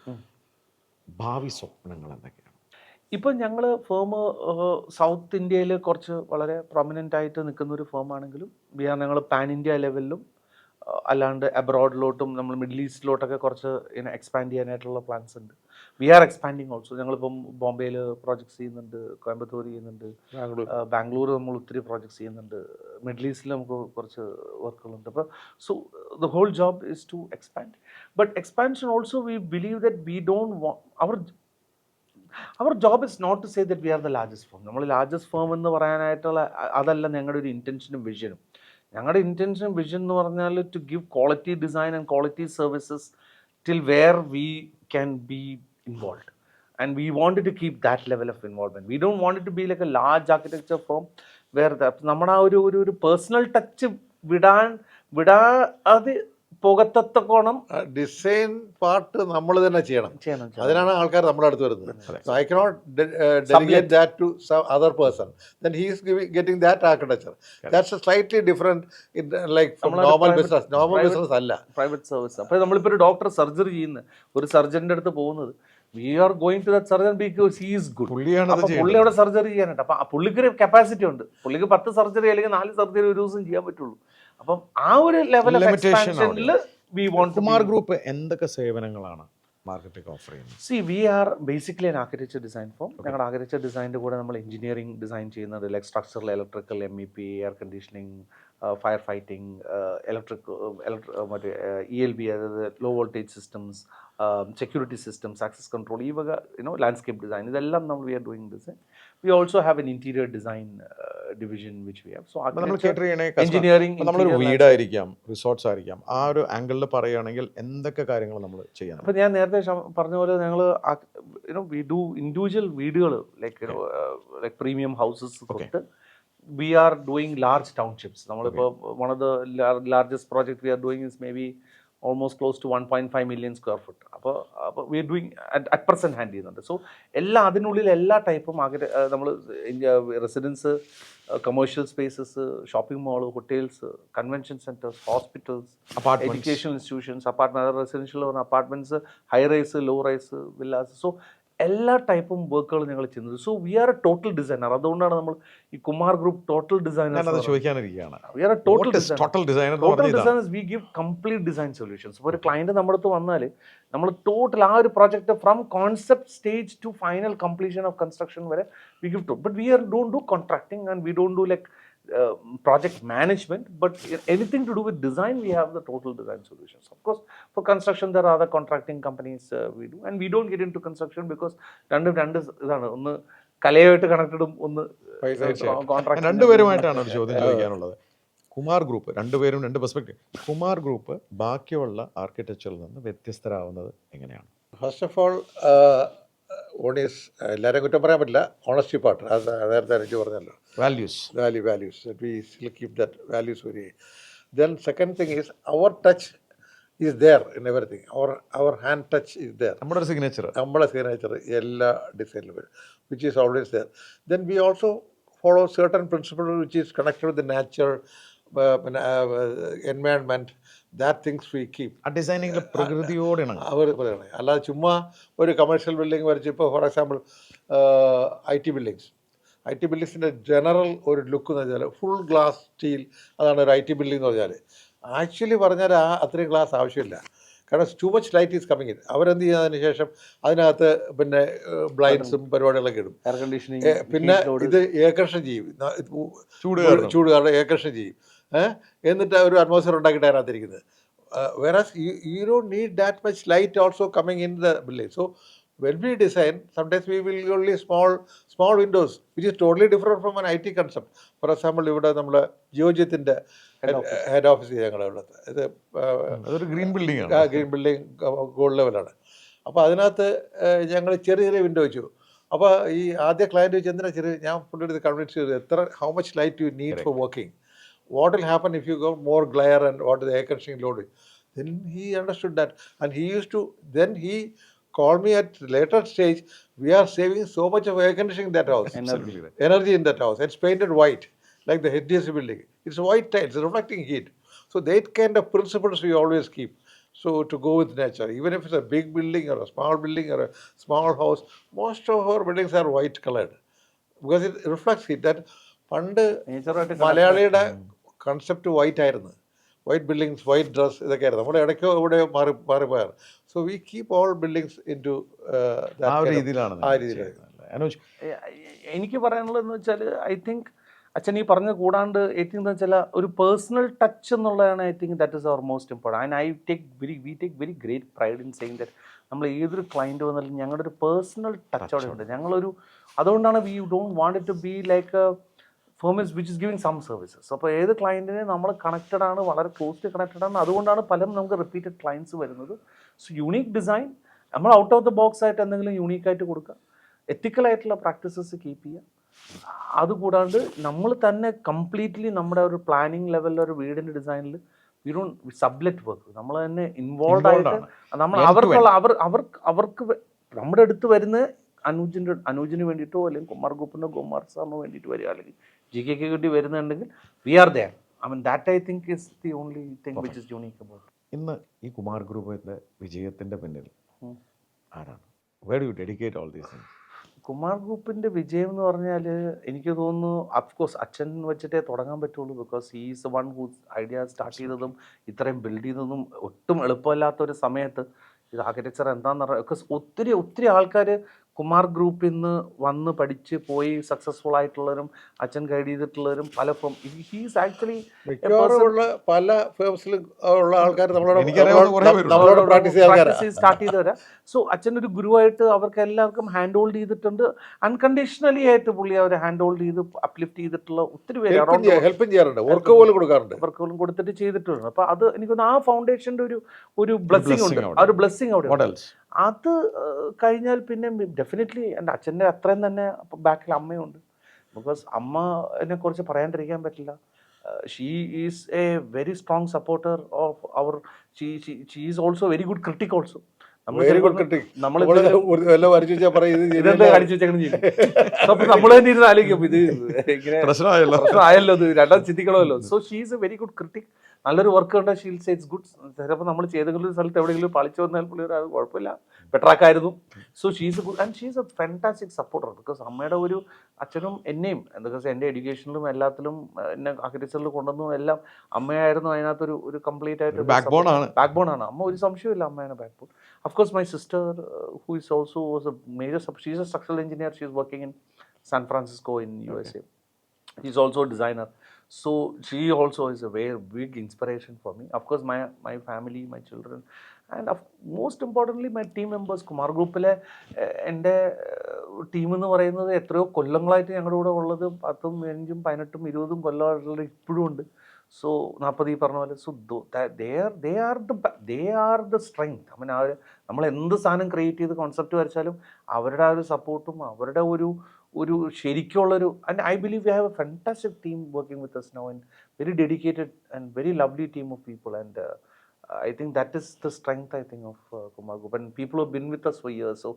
ഭാവി സ്വപ്നങ്ങൾ എന്തൊക്കെയാണ്? ഇപ്പം ഞങ്ങൾ ഫേം സൗത്ത് ഇന്ത്യയിൽ കുറച്ച് വളരെ പ്രൊമിനൻ്റ് ആയിട്ട് നിൽക്കുന്ന ഒരു ഫേമാണെങ്കിലും ഞങ്ങൾ പാൻ ഇന്ത്യ ലെവലിലും അല്ലാണ്ട് അബ്രോഡിലോട്ടും നമ്മൾ മിഡിൽ ഈസ്റ്റിലോട്ടൊക്കെ കുറച്ച് എക്സ്പാൻഡ് ചെയ്യാനായിട്ടുള്ള പ്ലാൻസ് ഉണ്ട്. We are expanding also. ഞങ്ങളിപ്പം ബോംബെയിൽ പ്രോജക്ട്സ് ചെയ്യുന്നുണ്ട്, കോയമ്പത്തൂർ ചെയ്യുന്നുണ്ട്, ബാംഗ്ലൂർ നമ്മൾ ഒത്തിരി പ്രോജക്ട്സ് ചെയ്യുന്നുണ്ട്, മിഡിൽ ഈസ്റ്റിൽ നമുക്ക് കുറച്ച് വർക്കുകളുണ്ട്. അപ്പോൾ so the whole job is to expand. But expansion also we believe that we don't our job is not to say that we are the largest firm. നമ്മൾ ലാർജസ്റ്റ് ഫേം എന്ന് പറയാനായിട്ടുള്ള അതല്ല ഞങ്ങളുടെ ഒരു ഇൻറ്റൻഷനും വിഷനും. ഞങ്ങളുടെ ഇൻറ്റൻഷനും വിഷൻ എന്ന് പറഞ്ഞാൽ to give quality design and quality services till where we can be involve. And we wanted to keep that level of involvement. We don't want to be like a large architecture firm where നമ്മുടെ ആ ഒരു personal touch വിടാതെ പോകത്തക്കോണം design part നമ്മൾ തന്നെ ചെയ്യണം. അതിനാണ് ആൾക്കാർ നമ്മുടെ അടുത്ത് വരുന്നത്. So I cannot delegate that to some other person. Then he is getting that architecture. That's a slightly different like from normal business. Normal business അല്ല, പ്രൈവറ്റ് സർവീസ്. അപ്പോൾ നമ്മളിപ്പോൾ ഒരു ഡോക്ടർ സർജറി ചെയ്യുന്ന ഒരു സർജൻ്റെ അടുത്ത് പോകുന്നത്, we are going to that surgeon because he is good. പുള്ളി അവിടെ സർജറി ചെയ്യാനായിട്ട്. അപ്പം പുള്ളിക്ക് ഒരു കപ്പാസിറ്റി ഉണ്ട്. പുള്ളിക്ക് 10 സർജറി അല്ലെങ്കിൽ 4 സർജറി ഒരു ദിവസം ചെയ്യാൻ പറ്റുള്ളൂ. അപ്പം ആ ഒരു ലെവൽ ഓഫ് എക്സ്പാൻഷനിൽ വി വാണ്ട്. കുമാർ ഗ്രൂപ്പ് എന്തൊക്കെ സേവനങ്ങളാണ് മാർക്കറ്റിംഗ് ഓഫർ ചെയ്യുന്നത്? See we are basically an architecture design firm. ഞങ്ങളുടെ ആർക്കിടെക്ചർ ഡിസൈൻ്റെ കൂടെ നമ്മൾ എഞ്ചിനീയറിംഗ് ഡിസൈൻ ചെയ്യുന്നുണ്ട്, like structural, electrical, MEP, air conditioning, fire fighting, മറ്റേ ELB, അതായത് low voltage systems, security systems, access control, ഈ വക ലാൻഡ്സ്കേപ്പ് ഡിസൈൻ, ഇതെല്ലാം നമ്മൾ we are doing design. We also have an interior design division which we have. So engineering, നമ്മളൊരു വീടായിരിക്കാം, resorts ആയിരിക്കാം, ആ ഒരു ആംഗിളിൽ പറയുകയാണെങ്കിൽ എന്തൊക്കെ കാര്യങ്ങൾ നമ്മൾ ചെയ്യാം? അപ്പോൾ ഞാൻ നേരത്തെ പറഞ്ഞ പോലെ ഞങ്ങൾ വി ഡു ഇൻഡിവിജ്വൽ വീടുകൾ, ലൈക്ക് പ്രീമിയം ഹൗസസ് തൊട്ട് we are doing large townships. One of the largest project we are doing is maybe almost close to 1.5 million square foot. അപ്പോൾ we are doing at present hand ചെയ്യുന്നുണ്ട്. So അതിനുള്ളിൽ എല്ലാ ടൈപ്പും നമ്മൾ residence, commercial spaces, shopping mall, hotels, convention centres, hospitals, educational institutions, apartment, residential apartments, high rise, low rise, villas. So എല്ലാ ടൈപ്പും വർക്കുകൾ ഞങ്ങൾ ചെയ്യുന്നത്. So we are a total designer. അതുകൊണ്ടാണ് നമ്മൾ ഈ കുമാർ ഗ്രൂപ്പ് ടോട്ടൽ ഡിസൈനർ. ചോദിക്കാനിരിക്കുകയാണ്, we are a total designers. We give complete design solutions. ഇപ്പോൾ ഒരു ക്ലയൻറ്റ് നമ്മുടെ അടുത്ത് വന്നാൽ നമ്മൾ ടോട്ടൽ ആ ഒരു project from concept stage to final completion of construction വരെ we give to. But we don't do contracting and we don't do like project management, but anything to do with design, we have the total design solutions. Of course, for construction there are other contracting companies we do, and we don't get into construction because ഇതാണ്, ഒന്ന് കലയായിട്ട് കണക്റ്റഡും ഒന്ന് contract. രണ്ടുപേരുമായിട്ടാണ് ഒരു ചോദ്യം ചോദിക്കാനുള്ളത്. Kumar group, രണ്ടുപേരും രണ്ട് perspective. Kumar group ബാക്കിയുള്ള ആർക്കിടെക്ചറിൽ നിന്ന് വ്യത്യസ്തരാകുന്നത് എങ്ങനെയാണ്? First of all one is എല്ലാവരെയും കുറ്റം പറയാൻ പറ്റില്ല, ഓണസ്റ്റി പാർട്ട്, അത് നേരത്തെ എനിക്ക് പറഞ്ഞല്ലോ, values. values that we still keep that values very. Then second thing is our touch is there in everything. Our hand touch is there. നമ്മുടെ ഒരു സിഗ്നേച്ചർ. നമ്മളെ സിഗ്നേച്ചർ എല്ലാ ഡിസൈനിലും വരും, which is always there. Then we also follow certain principle which is connected with the nature, environment, that things we keep. ആ ഡിസൈനിങ്ങിൽ പ്രകൃതിയോട് ഇണങ്ങും. അവർ പറയണേ, അല്ലാതെ ചുമ്മാ ഒരു കമേഴ്ഷ്യൽ ബിൽഡിംഗ് വരച്ച്, ഇപ്പോൾ ഫോർ എക്സാമ്പിൾ ഐ ടി ബിൽഡിങ്സിൻ്റെ ജനറൽ ഒരു ലുക്ക് എന്ന് വെച്ചാൽ ഫുൾ ഗ്ലാസ് സ്റ്റീൽ, അതാണ് ഒരു ഐ ടി ബിൽഡിംഗ് എന്ന് പറഞ്ഞാൽ. ആക്ച്വലി പറഞ്ഞാൽ അത്രയും ഗ്ലാസ് ആവശ്യമില്ല, കാരണം too much light is coming in. അവരെന്ത് ചെയ്യുന്നതിന് ശേഷം അതിനകത്ത് പിന്നെ ബ്ലൈൻഡ്സും പരിപാടികളൊക്കെ ഇടും. എയർ കണ്ടീഷനിങ് പിന്നെ ഇത് എയർ കണ്ടീഷൻ ചെയ്യും, ചൂട് കാരണം എയർ കണ്ടീഷൻ ചെയ്യും. എന്നിട്ട് ഒരു അറ്റ്മോസ്ഫിയർ ഉണ്ടാക്കിയിട്ട് അതിനകത്തിരിക്കുന്നത്. whereas you don't need that much light also coming in the building. So when we design, sometimes we will only small windows, which is totally different from an IT concept. For example, ഇവിടെ നമ്മുടെ ജിയോജിത്തിൻ്റെ head office ഞങ്ങളുടെ ഉള്ളത്, ഇത് അതൊരു green building ആണ്. Green building gold ലെവലാണ്. അപ്പോൾ അതിനകത്ത് ഞങ്ങൾ ചെറിയ ചെറിയ വിൻഡോ വെച്ചു. അപ്പോൾ ഈ ആദ്യ ക്ലയൻറ്റ് വെച്ച് എന്തിനാ ചെറിയ, ഞാൻ പുള്ളിയുടെ കൺവിൻസ് ചെയ്തു എത്ര how much light you need for working. What will happen if you go more glare and what is the air conditioning load? Then he understood that, and he used to, then he called me at later stage, we are saving so much of air conditioning in that house, energy in that house. It's painted white like the HDC building. It's white tiles reflecting heat. So that kind of principles we always keep. So to go with nature, even if it's a big building or a small building or a small house, most of our buildings are white colored because it reflects heat. That പണ്ട് മലയാളിയുടെ concept white ആയിരുന്നു, white buildings, white dress, ഇതൊക്കെ ആയിരുന്നു. നമ്മുടെ ഇടയ്ക്കോ ഇവിടെ മാറിപ്പോയാണ്. So we keep all buildings into ആ രീതിയിലാണ്. ആ രീതിയിൽ. എനിക്ക് പറയാനുള്ളതെന്ന് വെച്ചാൽ ഐ തിങ്ക് അച്ഛൻ ഈ പറഞ്ഞ കൂടാണ്ട് ഏറ്റവും എന്താ വെച്ചാൽ ഒരു പേഴ്സണൽ ടച്ച് എന്നുള്ളതാണ്. I think that is our most important. And we take very great pride in saying that നമ്മൾ ഏതൊരു ക്ലയൻറ്റ് വന്നാലും ഞങ്ങളുടെ ഒരു പേഴ്സണൽ ടച്ച് അവിടെ ഉണ്ട്. ഞങ്ങളൊരു അതുകൊണ്ടാണ് we don't want it to be like a firm which is giving some services. അപ്പോൾ ഏത് ക്ലയൻറ്റിനെ നമ്മൾ കണക്റ്റഡ് ആണ്, വളരെ ക്ലോസ്ലി കണക്റ്റഡ് ആണ്. അതുകൊണ്ടാണ് പലരും നമുക്ക് റിപ്പീറ്റഡ് ക്ലയൻസ് വരുന്നത്. സോ യൂണീക്ക് ഡിസൈൻ, നമ്മൾ ഔട്ട് ഓഫ് ദ ബോക്സ് ആയിട്ട് എന്തെങ്കിലും യൂണീക്കായിട്ട് കൊടുക്കുക, എത്തിക്കലായിട്ടുള്ള പ്രാക്ടീസസ് കീപ്പ് ചെയ്യുക. അതുകൂടാണ്ട് നമ്മൾ തന്നെ കംപ്ലീറ്റ്ലി നമ്മുടെ ഒരു പ്ലാനിങ് ലെവലിൽ ഒരു വീടിൻ്റെ ഡിസൈനിൽ വി ഡോണ്ട് സബ്ലെറ്റ് വർക്ക്, നമ്മൾ തന്നെ ഇൻവോൾവ് ആയിട്ട് നമ്മൾ അവർക്കുള്ള അവർക്ക് നമ്മുടെ അടുത്ത് വരുന്ന അനുജിന് വേണ്ടിയിട്ടോ അല്ലെങ്കിൽ കുമാർ ഗ്രൂപ്പിനോ കുമാർ സാറിനോ വേണ്ടിയിട്ട് വരിക, അല്ലെങ്കിൽ ജി കെക്ക് വേണ്ടി വരുന്നുണ്ടെങ്കിൽ we are there. I mean that I think is the only thing which is unique about. ഇന്ന് ഈ കുമാർ ഗ്രൂപ്പിൻ്റെ വിജയത്തിൻ്റെ പിന്നിൽ ആരാണ്? Where do you dedicate all these things? Kumar ഗ്രൂപ്പിൻ്റെ വിജയം എന്ന് പറഞ്ഞാൽ എനിക്ക് തോന്നുന്നു അഫ്കോഴ്സ് അച്ഛൻ വെച്ചിട്ടേ തുടങ്ങാൻ പറ്റുള്ളൂ. Because he is one whose idea start ചെയ്തതും ഇത്രയും ബിൽഡ് ചെയ്തതും ഒട്ടും എളുപ്പമില്ലാത്തൊരു സമയത്ത് ഇത് ആർക്കിടെക്ചർ എന്താണെന്ന് പറഞ്ഞാൽ ബിക്കോസ് ഒത്തിരി ആൾക്കാർ കുമാർ ഗ്രൂപ്പിൽ നിന്ന് വന്ന് പഠിച്ച് പോയി സക്സസ്ഫുൾ ആയിട്ടുള്ളവരും അച്ഛൻ ഗൈഡ് ചെയ്തിട്ടുള്ളവരും പല ഫേം ഹീസ് ആക്ച്വലി മിക്കവാറുമുള്ള പല ഫേംസിലും ഉള്ള ആൾക്കാർ നമ്മളോട് പ്രാക്ടീസ് സ്റ്റാർട്ട് ചെയ്തവരാ. സോ അച്ഛനൊരു ഗുരുവായിട്ട് അവർക്ക് എല്ലാവർക്കും ഹാൻഡ് ഹോൾഡ് ചെയ്തിട്ടുണ്ട്. അൺകണ്ടീഷണലി ആയിട്ട് പുള്ളി അവരെ ഹാൻഡ് ഹോൾഡ് ചെയ്ത് അപ്ലിഫ്റ്റ് ചെയ്തിട്ടുള്ള ഒത്തിരി പേര് ഹെൽപ്പും ചെയ്യാറുണ്ട്, വർക്ക് പോലും കൊടുക്കാറുണ്ട്, വർക്കുകളും കൊടുത്തിട്ട് ചെയ്തിട്ടുണ്ട്. അപ്പോൾ അത് എനിക്കൊന്ന് ആ ഫൗണ്ടേഷൻ്റെ ഒരു ബ്ലെസ്സിങ് ഉണ്ട്, ആ ഒരു ബ്ലെസ്സിങ് അവിടെ. അത് കഴിഞ്ഞാൽ പിന്നെ ഡെഫിനറ്റ്ലി എൻ്റെ അച്ഛൻ്റെ അത്രയും തന്നെ ബാക്കിൽ അമ്മയുണ്ട്. ബിക്കോസ് അമ്മനെ കുറിച്ച് പറയാണ്ടിരിക്കാൻ പറ്റില്ല. She is a very strong supporter of our. She is also very good critic also. നമ്മൾ തന്നെ ഇരുന്ന് ആലോചിക്കും ഇത് ഇങ്ങനെ പ്രശ്നമായല്ലോ, ഇത് രണ്ടാം ചിന്തിക്കണമല്ലോ. So she is a very good critic. നല്ലൊരു വർക്ക് കണ്ടാൽ ഷീൽ സേ ഇറ്റ്സ് ഗുഡ്. ചിലപ്പോൾ നമ്മൾ ചെയ്തെങ്കിലും സ്ഥലത്ത് എവിടെയെങ്കിലും പളിച്ചു വന്നാൽ പുള്ളി അത് കുഴപ്പമില്ല, ബെറ്ററാക്കായിരുന്നു. So she's good and she's a fantastic supporter. Because അമ്മയുടെ ഒരു അച്ഛനും എന്നെയും ബിക്കോസ് എൻ്റെ എഡ്യൂക്കേഷനിലും എല്ലാത്തിലും എന്നെ ആർക്കിടെക്ചറിൽ കൊണ്ടുവന്നും എല്ലാം അമ്മയായിരുന്നു. അതിനകത്തൊരു കംപ്ലീറ്റ് ആയിട്ട് ബാക്ക് ബോൺ ആണ് അമ്മ, ഒരു സംശയമില്ല അമ്മയാണ് backbone. Of course, my sister, who is also was a major, she's a structural engineer. She's working in San Francisco in USA. She's also a designer. So she also is a very big inspiration for me. Of course, my family, my children, and most importantly, my team members. Kumar ഗ്രൂപ്പിലെ എൻ്റെ team എന്ന് പറയുന്നത് എത്രയോ കൊല്ലങ്ങളായിട്ട് ഞങ്ങളുടെ കൂടെ ഉള്ളത് 10, 5, 18, 20 കൊല്ലമായിട്ടുള്ള ഇപ്പോഴും ഉണ്ട്. സോ 40 ഈ പറഞ്ഞ പോലെ, so they are the strength. I mean നമ്മൾ എന്ത് സാധനം ക്രിയേറ്റ് ചെയ്ത് കോൺസെപ്റ്റ് വരച്ചാലും അവരുടെ ആ ഒരു സപ്പോർട്ടും അവരുടെ ഒരു ശരിക്കുള്ളൊരു, and I believe we have a fantastic team working with us now, and very dedicated and very lovely team of people, and I think that is the strength, I think, of Kumar Group, and people have been with us for years. So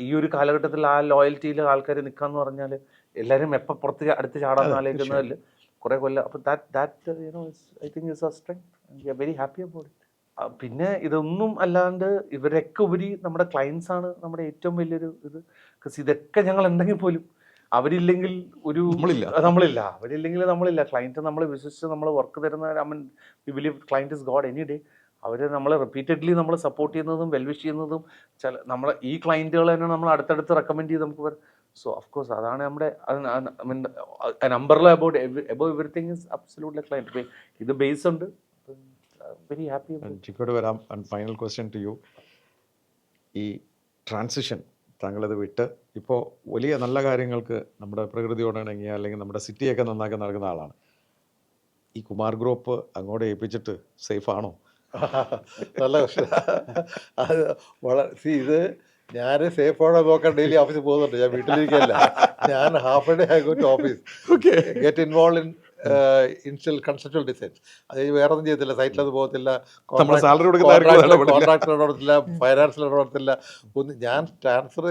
ഈ ഒരു കാലഘട്ടത്തിൽ ആ ലോയൽറ്റിയിൽ ആൾക്കാർ നിൽക്കാന്ന് പറഞ്ഞാൽ എല്ലാവരും എപ്പോൾ പുറത്ത് അടുത്ത് ചാടാൻ ആലോചിക്കുന്നതിൽ കുറേ കൊല്ലം, അപ്പോൾ that I think is a strength, and we are very happy about it. പിന്നെ ഇതൊന്നും അല്ലാണ്ട് ഇവരൊക്കെ ഉപരി നമ്മുടെ ക്ലയൻസ് ആണ് നമ്മുടെ ഏറ്റവും വലിയൊരു ഇത്. ബിക്കോസ് ഇതൊക്കെ ഞങ്ങൾ ഉണ്ടെങ്കിൽ പോലും അവരില്ലെങ്കിൽ നമ്മളില്ല, അവരില്ലെങ്കിൽ നമ്മളില്ല. ക്ലയൻറ്റ് നമ്മളെ വിശ്വസിച്ച് നമ്മൾ വർക്ക് തരുന്ന, I mean we believe client is god any day. അവർ നമ്മളെ റിപ്പീറ്റഡ്ലി നമ്മൾ സപ്പോർട്ട് ചെയ്യുന്നതും വെൽവിഷ് ചെയ്യുന്നതും നമ്മളെ ഈ ക്ലയൻറ്റുകൾ തന്നെ നമ്മൾ അടുത്തടുത്ത് റെക്കമെൻഡ് ചെയ്ത് നമുക്ക് വരും. സോ ഓഫ് കോഴ്സ് അതാണ് നമ്മുടെ, ഐ മീൻ നമ്പറിൽ about everything is absolutely client. ഇത് ബേസ് ഉണ്ട്. Very happy. ജിക്കോട് വരാം. And final question to you. ഈ ട്രാൻസിഷൻ താങ്കളത് വിട്ട് ഇപ്പോൾ വലിയ നല്ല കാര്യങ്ങൾക്ക് നമ്മുടെ പ്രകൃതിയോടിണങ്ങിയ അല്ലെങ്കിൽ നമ്മുടെ സിറ്റിയൊക്കെ നന്നാക്കി നടക്കുന്ന ആളാണ്. ഈ കുമാർ ഗ്രൂപ്പ് അങ്ങോട്ട് ഏൽപ്പിച്ചിട്ട് സേഫ് ആണോ? നല്ല ക്വസ്റ്റ്യൻ. അത് ഇത് ഞാൻ സേഫ് ആണോ നോക്കാൻ ഡെയിലി ഓഫീസിൽ പോകുന്നുണ്ട്. ഞാൻ വീട്ടിലിരിക്കുകയല്ല. ഞാൻ half a day I go to office, get involve in install conceptual designs. അത് വേറെ ഒന്നും ചെയ്യത്തില്ല. സൈറ്റിലത് പോകത്തില്ല, കോൺട്രാക്ടർ ഇടപെടത്തില്ല, ഫൈനാൻസിൽ ഇടപെടത്തില്ല, ഒന്നും. ഞാൻ ട്രാൻസ്ഫർ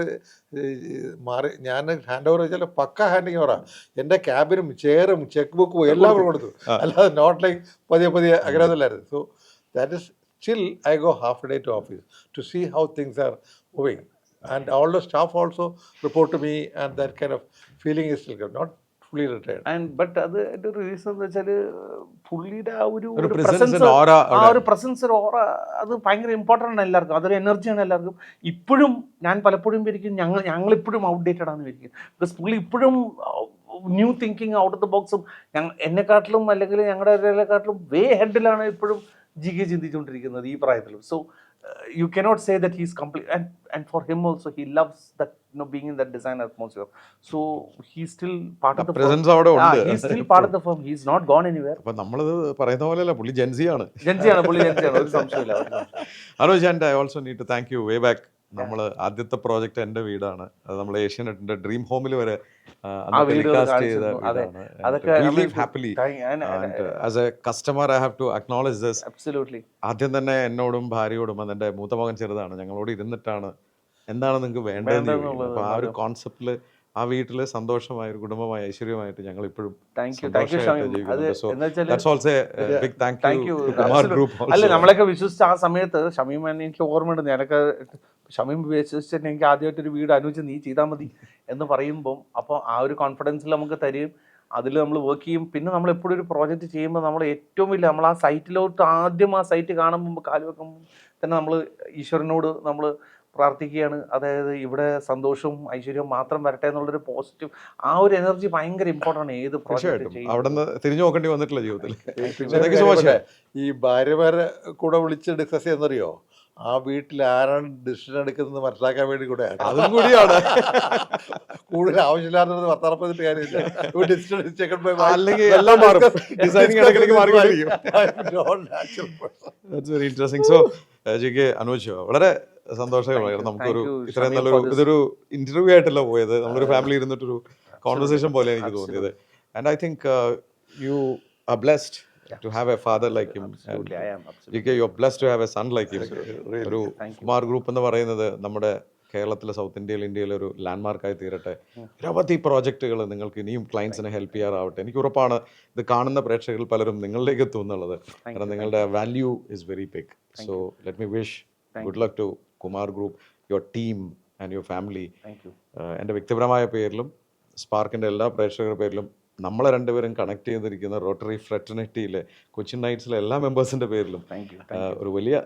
ഞാൻ ഹാൻഡ് ഓവർ വെച്ചാൽ പക്ക ഹാൻഡിങ് ഓവറാണ്. എൻ്റെ ക്യാബിനും ചെയറും ചെക്ക് ബുക്കും എല്ലാം കൊടുത്തു. അല്ലാതെ നോട്ട് ലൈക്ക് പതിയെ അങ്ങനെ ഒന്നുമില്ലായിരുന്നു. So that is still I go half a day to office to see how things are moving, and all the staff also report to me, and that kind of feeling is still good, not fully retired. And but അത് എൻ്റെ ഒരു reason എന്ന് വെച്ചാൽ പുള്ളിയുടെ ആ ഒരു presence, aura, ആ ഒരു പ്രസൻസ്, ഒരു ഓറ, അത് ഭയങ്കര ഇമ്പോർട്ടൻ്റ് ആണ് എല്ലാവർക്കും. അതൊരു എനർജിയാണ് എല്ലാവർക്കും. ഇപ്പോഴും ഞാൻ പലപ്പോഴും വിചാരിക്കും ഞങ്ങളിപ്പോഴും ഔട്ട്ഡേറ്റഡ് ആണെന്ന് വിചാരിക്കും. ബിക്കോസ് പുള്ളി ഇപ്പോഴും new thinking, out of the ബോക്സും എന്നെക്കാട്ടിലും അല്ലെങ്കിൽ ഞങ്ങളുടെ എല്ലാക്കാട്ടിലും വേ ഹെഡിലാണ് ഇപ്പോഴും ജികെ ചിന്തിച്ചുകൊണ്ടിരിക്കുന്നത് ഈ പ്രായത്തിലും. So you cannot say that he's complete, and for him also he loves that being in that design atmosphere. So he still part of the presence അവിടെ ഉണ്ട്. He still part of the firm. He is not gone anywhere. അപ്പോൾ നമ്മളിത് പറയുന്ന പോലെയല്ല, പുള്ളി ജെൻസിയാണ്. പുള്ളി ജെൻസിയാണ്, ഒരു സംശയമില്ല. Anuj, and I also need to thank you way back. നമ്മൾ ആദ്യത്തെ പ്രോജക്റ്റ് എൻ്റെ വീടാണ്. അത് നമ്മൾ ഏഷ്യാനെറ്റിന്റെ ഡ്രീം ഹോമിൽ വരെ ടെലികാസ്റ്റ് ചെയ്ത വീടാണ്. Happily as a customer I have to acknowledge this. Absolutely. ആദ്യം തന്നെ എന്നോടും ഭാര്യയോടും, അതെൻ്റെ മൂത്ത മകൻ ചെറുതാണ്, ഞങ്ങളോട് ഇരുന്നിട്ടാണ് എന്താണ് നിങ്ങൾക്ക് വേണ്ടതെന്ന്. അപ്പോൾ ആ ഒരു കോൺസെപ്റ്റിൽ ആ വീട്ടിൽ സന്തോഷമായ ഒരു കുടുംബമായ ഐശ്വര്യമായിട്ട് ഞങ്ങൾ ഇപ്പോഴും അല്ല, നമ്മളൊക്കെ വിശ്വസിച്ച ആ സമയത്ത് ഷമീം, എനിക്ക് ഓർമ്മയുണ്ട്, ഞാനൊക്കെ ഷമീം വിശ്വസിച്ചിട്ട് എനിക്ക് ആദ്യമായിട്ടൊരു വീട് അനുവദിച്ച് നീ ചെയ്താൽ മതി എന്ന് പറയുമ്പം, അപ്പോൾ ആ ഒരു കോൺഫിഡൻസിൽ നമുക്ക് തരും, അതിൽ നമ്മൾ വർക്ക് ചെയ്യും. പിന്നെ നമ്മൾ എപ്പോഴും ഒരു പ്രോജക്റ്റ് ചെയ്യുമ്പോൾ നമ്മൾ ഏറ്റവും വലിയ, നമ്മൾ ആ സൈറ്റിലോട്ട് ആദ്യം ആ സൈറ്റ് കാണുമ്പോൾ കാല് വെക്കുമ്പോൾ തന്നെ നമ്മൾ ഈശ്വരനോട് നമ്മൾ പ്രാർത്ഥിക്കുകയാണ്. അതായത് ഇവിടെ സന്തോഷവും ഐശ്വര്യവും മാത്രം വരട്ടെ എന്നുള്ളൊരു പോസിറ്റീവ്, ആ ഒരു എനർജി ഭയങ്കര ഇമ്പോർട്ടൻ്റ് ആണ് ഏത് പ്രോജക്റ്റ്. അവിടെ നിന്ന് തിരിഞ്ഞു നോക്കേണ്ടി വന്നിട്ടില്ല ജീവിതത്തിൽ. ഈ ഭാര്യമാരെ കൂടെ വിളിച്ച് ഡിസ്കസ് ചെയ്യുന്നറിയോ, ആ വീട്ടിൽ ആരാണ് ഡിസിഷൻ എടുക്കുന്നത് മനസ്സിലാക്കാൻ വേണ്ടി കൂടെ അതും കൂടിയാണ്. കൂടുതൽ ആവശ്യമില്ലാത്തത് വർത്താനം പറഞ്ഞിട്ട് കാര്യമില്ല. അല്ലെങ്കിൽ എല്ലാം മാറും. ഡിസൈനിങ് ഇടയ്ക്കിടയ്ക്ക് മാറിക്കൊണ്ടിരിക്കും. That's very interesting. So GK, Anuj, വളരെ സന്തോഷമാണ്. നമുക്കൊരു ഇത്രയും നല്ലൊരു, ഇതൊരു ഇന്റർവ്യൂ ആയിട്ടല്ല പോയത്, നമ്മളൊരു ഫാമിലി ഇരുന്നിട്ടൊരു കോൺവെർസേഷൻ പോലെ എനിക്ക് തോന്നിയത്. And I think you are blessed to have a father like him. Absolutely, I am. Absolutely. You are blessed to have a son like him. ഒരു കുമാർ ഗ്രൂപ്പ് എന്ന് പറയുന്നത് നമ്മുടെ കേരളത്തിലെ, സൗത്ത് ഇന്ത്യയിൽ, ഇന്ത്യയിലെ ഒരു ലാൻഡ്മാർക്കായി തീരട്ടെ. നിരവധി പ്രോജക്റ്റുകൾ നിങ്ങൾക്ക് ഇനിയും ക്ലയൻസിനെ ഹെൽപ്പ് ചെയ്യാറാവട്ടെ. എനിക്ക് ഉറപ്പാണ് ഇത് കാണുന്ന പ്രേക്ഷകരിൽ പലരും നിങ്ങളിലേക്ക് എത്തും എന്നുള്ളത്. കാരണം നിങ്ങളുടെ value is very big. So let me wish good luck to Kumar group, your team and your family. എൻ്റെ വ്യക്തിപരമായ പേരിലും സ്പാർക്കിൻ്റെ എല്ലാ പ്രേക്ഷകരുടെ പേരിലും നമ്മളെ രണ്ടുപേരും കണക്ട് ചെയ്തിരിക്കുന്ന റോട്ടറി ഫ്രെറ്റർണിറ്റിയിലെ കൊച്ചിൻ നൈറ്റ്സിലെ എല്ലാ മെമ്പേഴ്സിൻ്റെ പേരിലും ഒരു വലിയ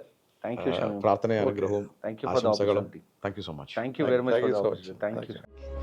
പ്രാർത്ഥനയും അനുഗ്രഹവും ആശംസകളും. Thank you so much. Thank you very much. Thank you.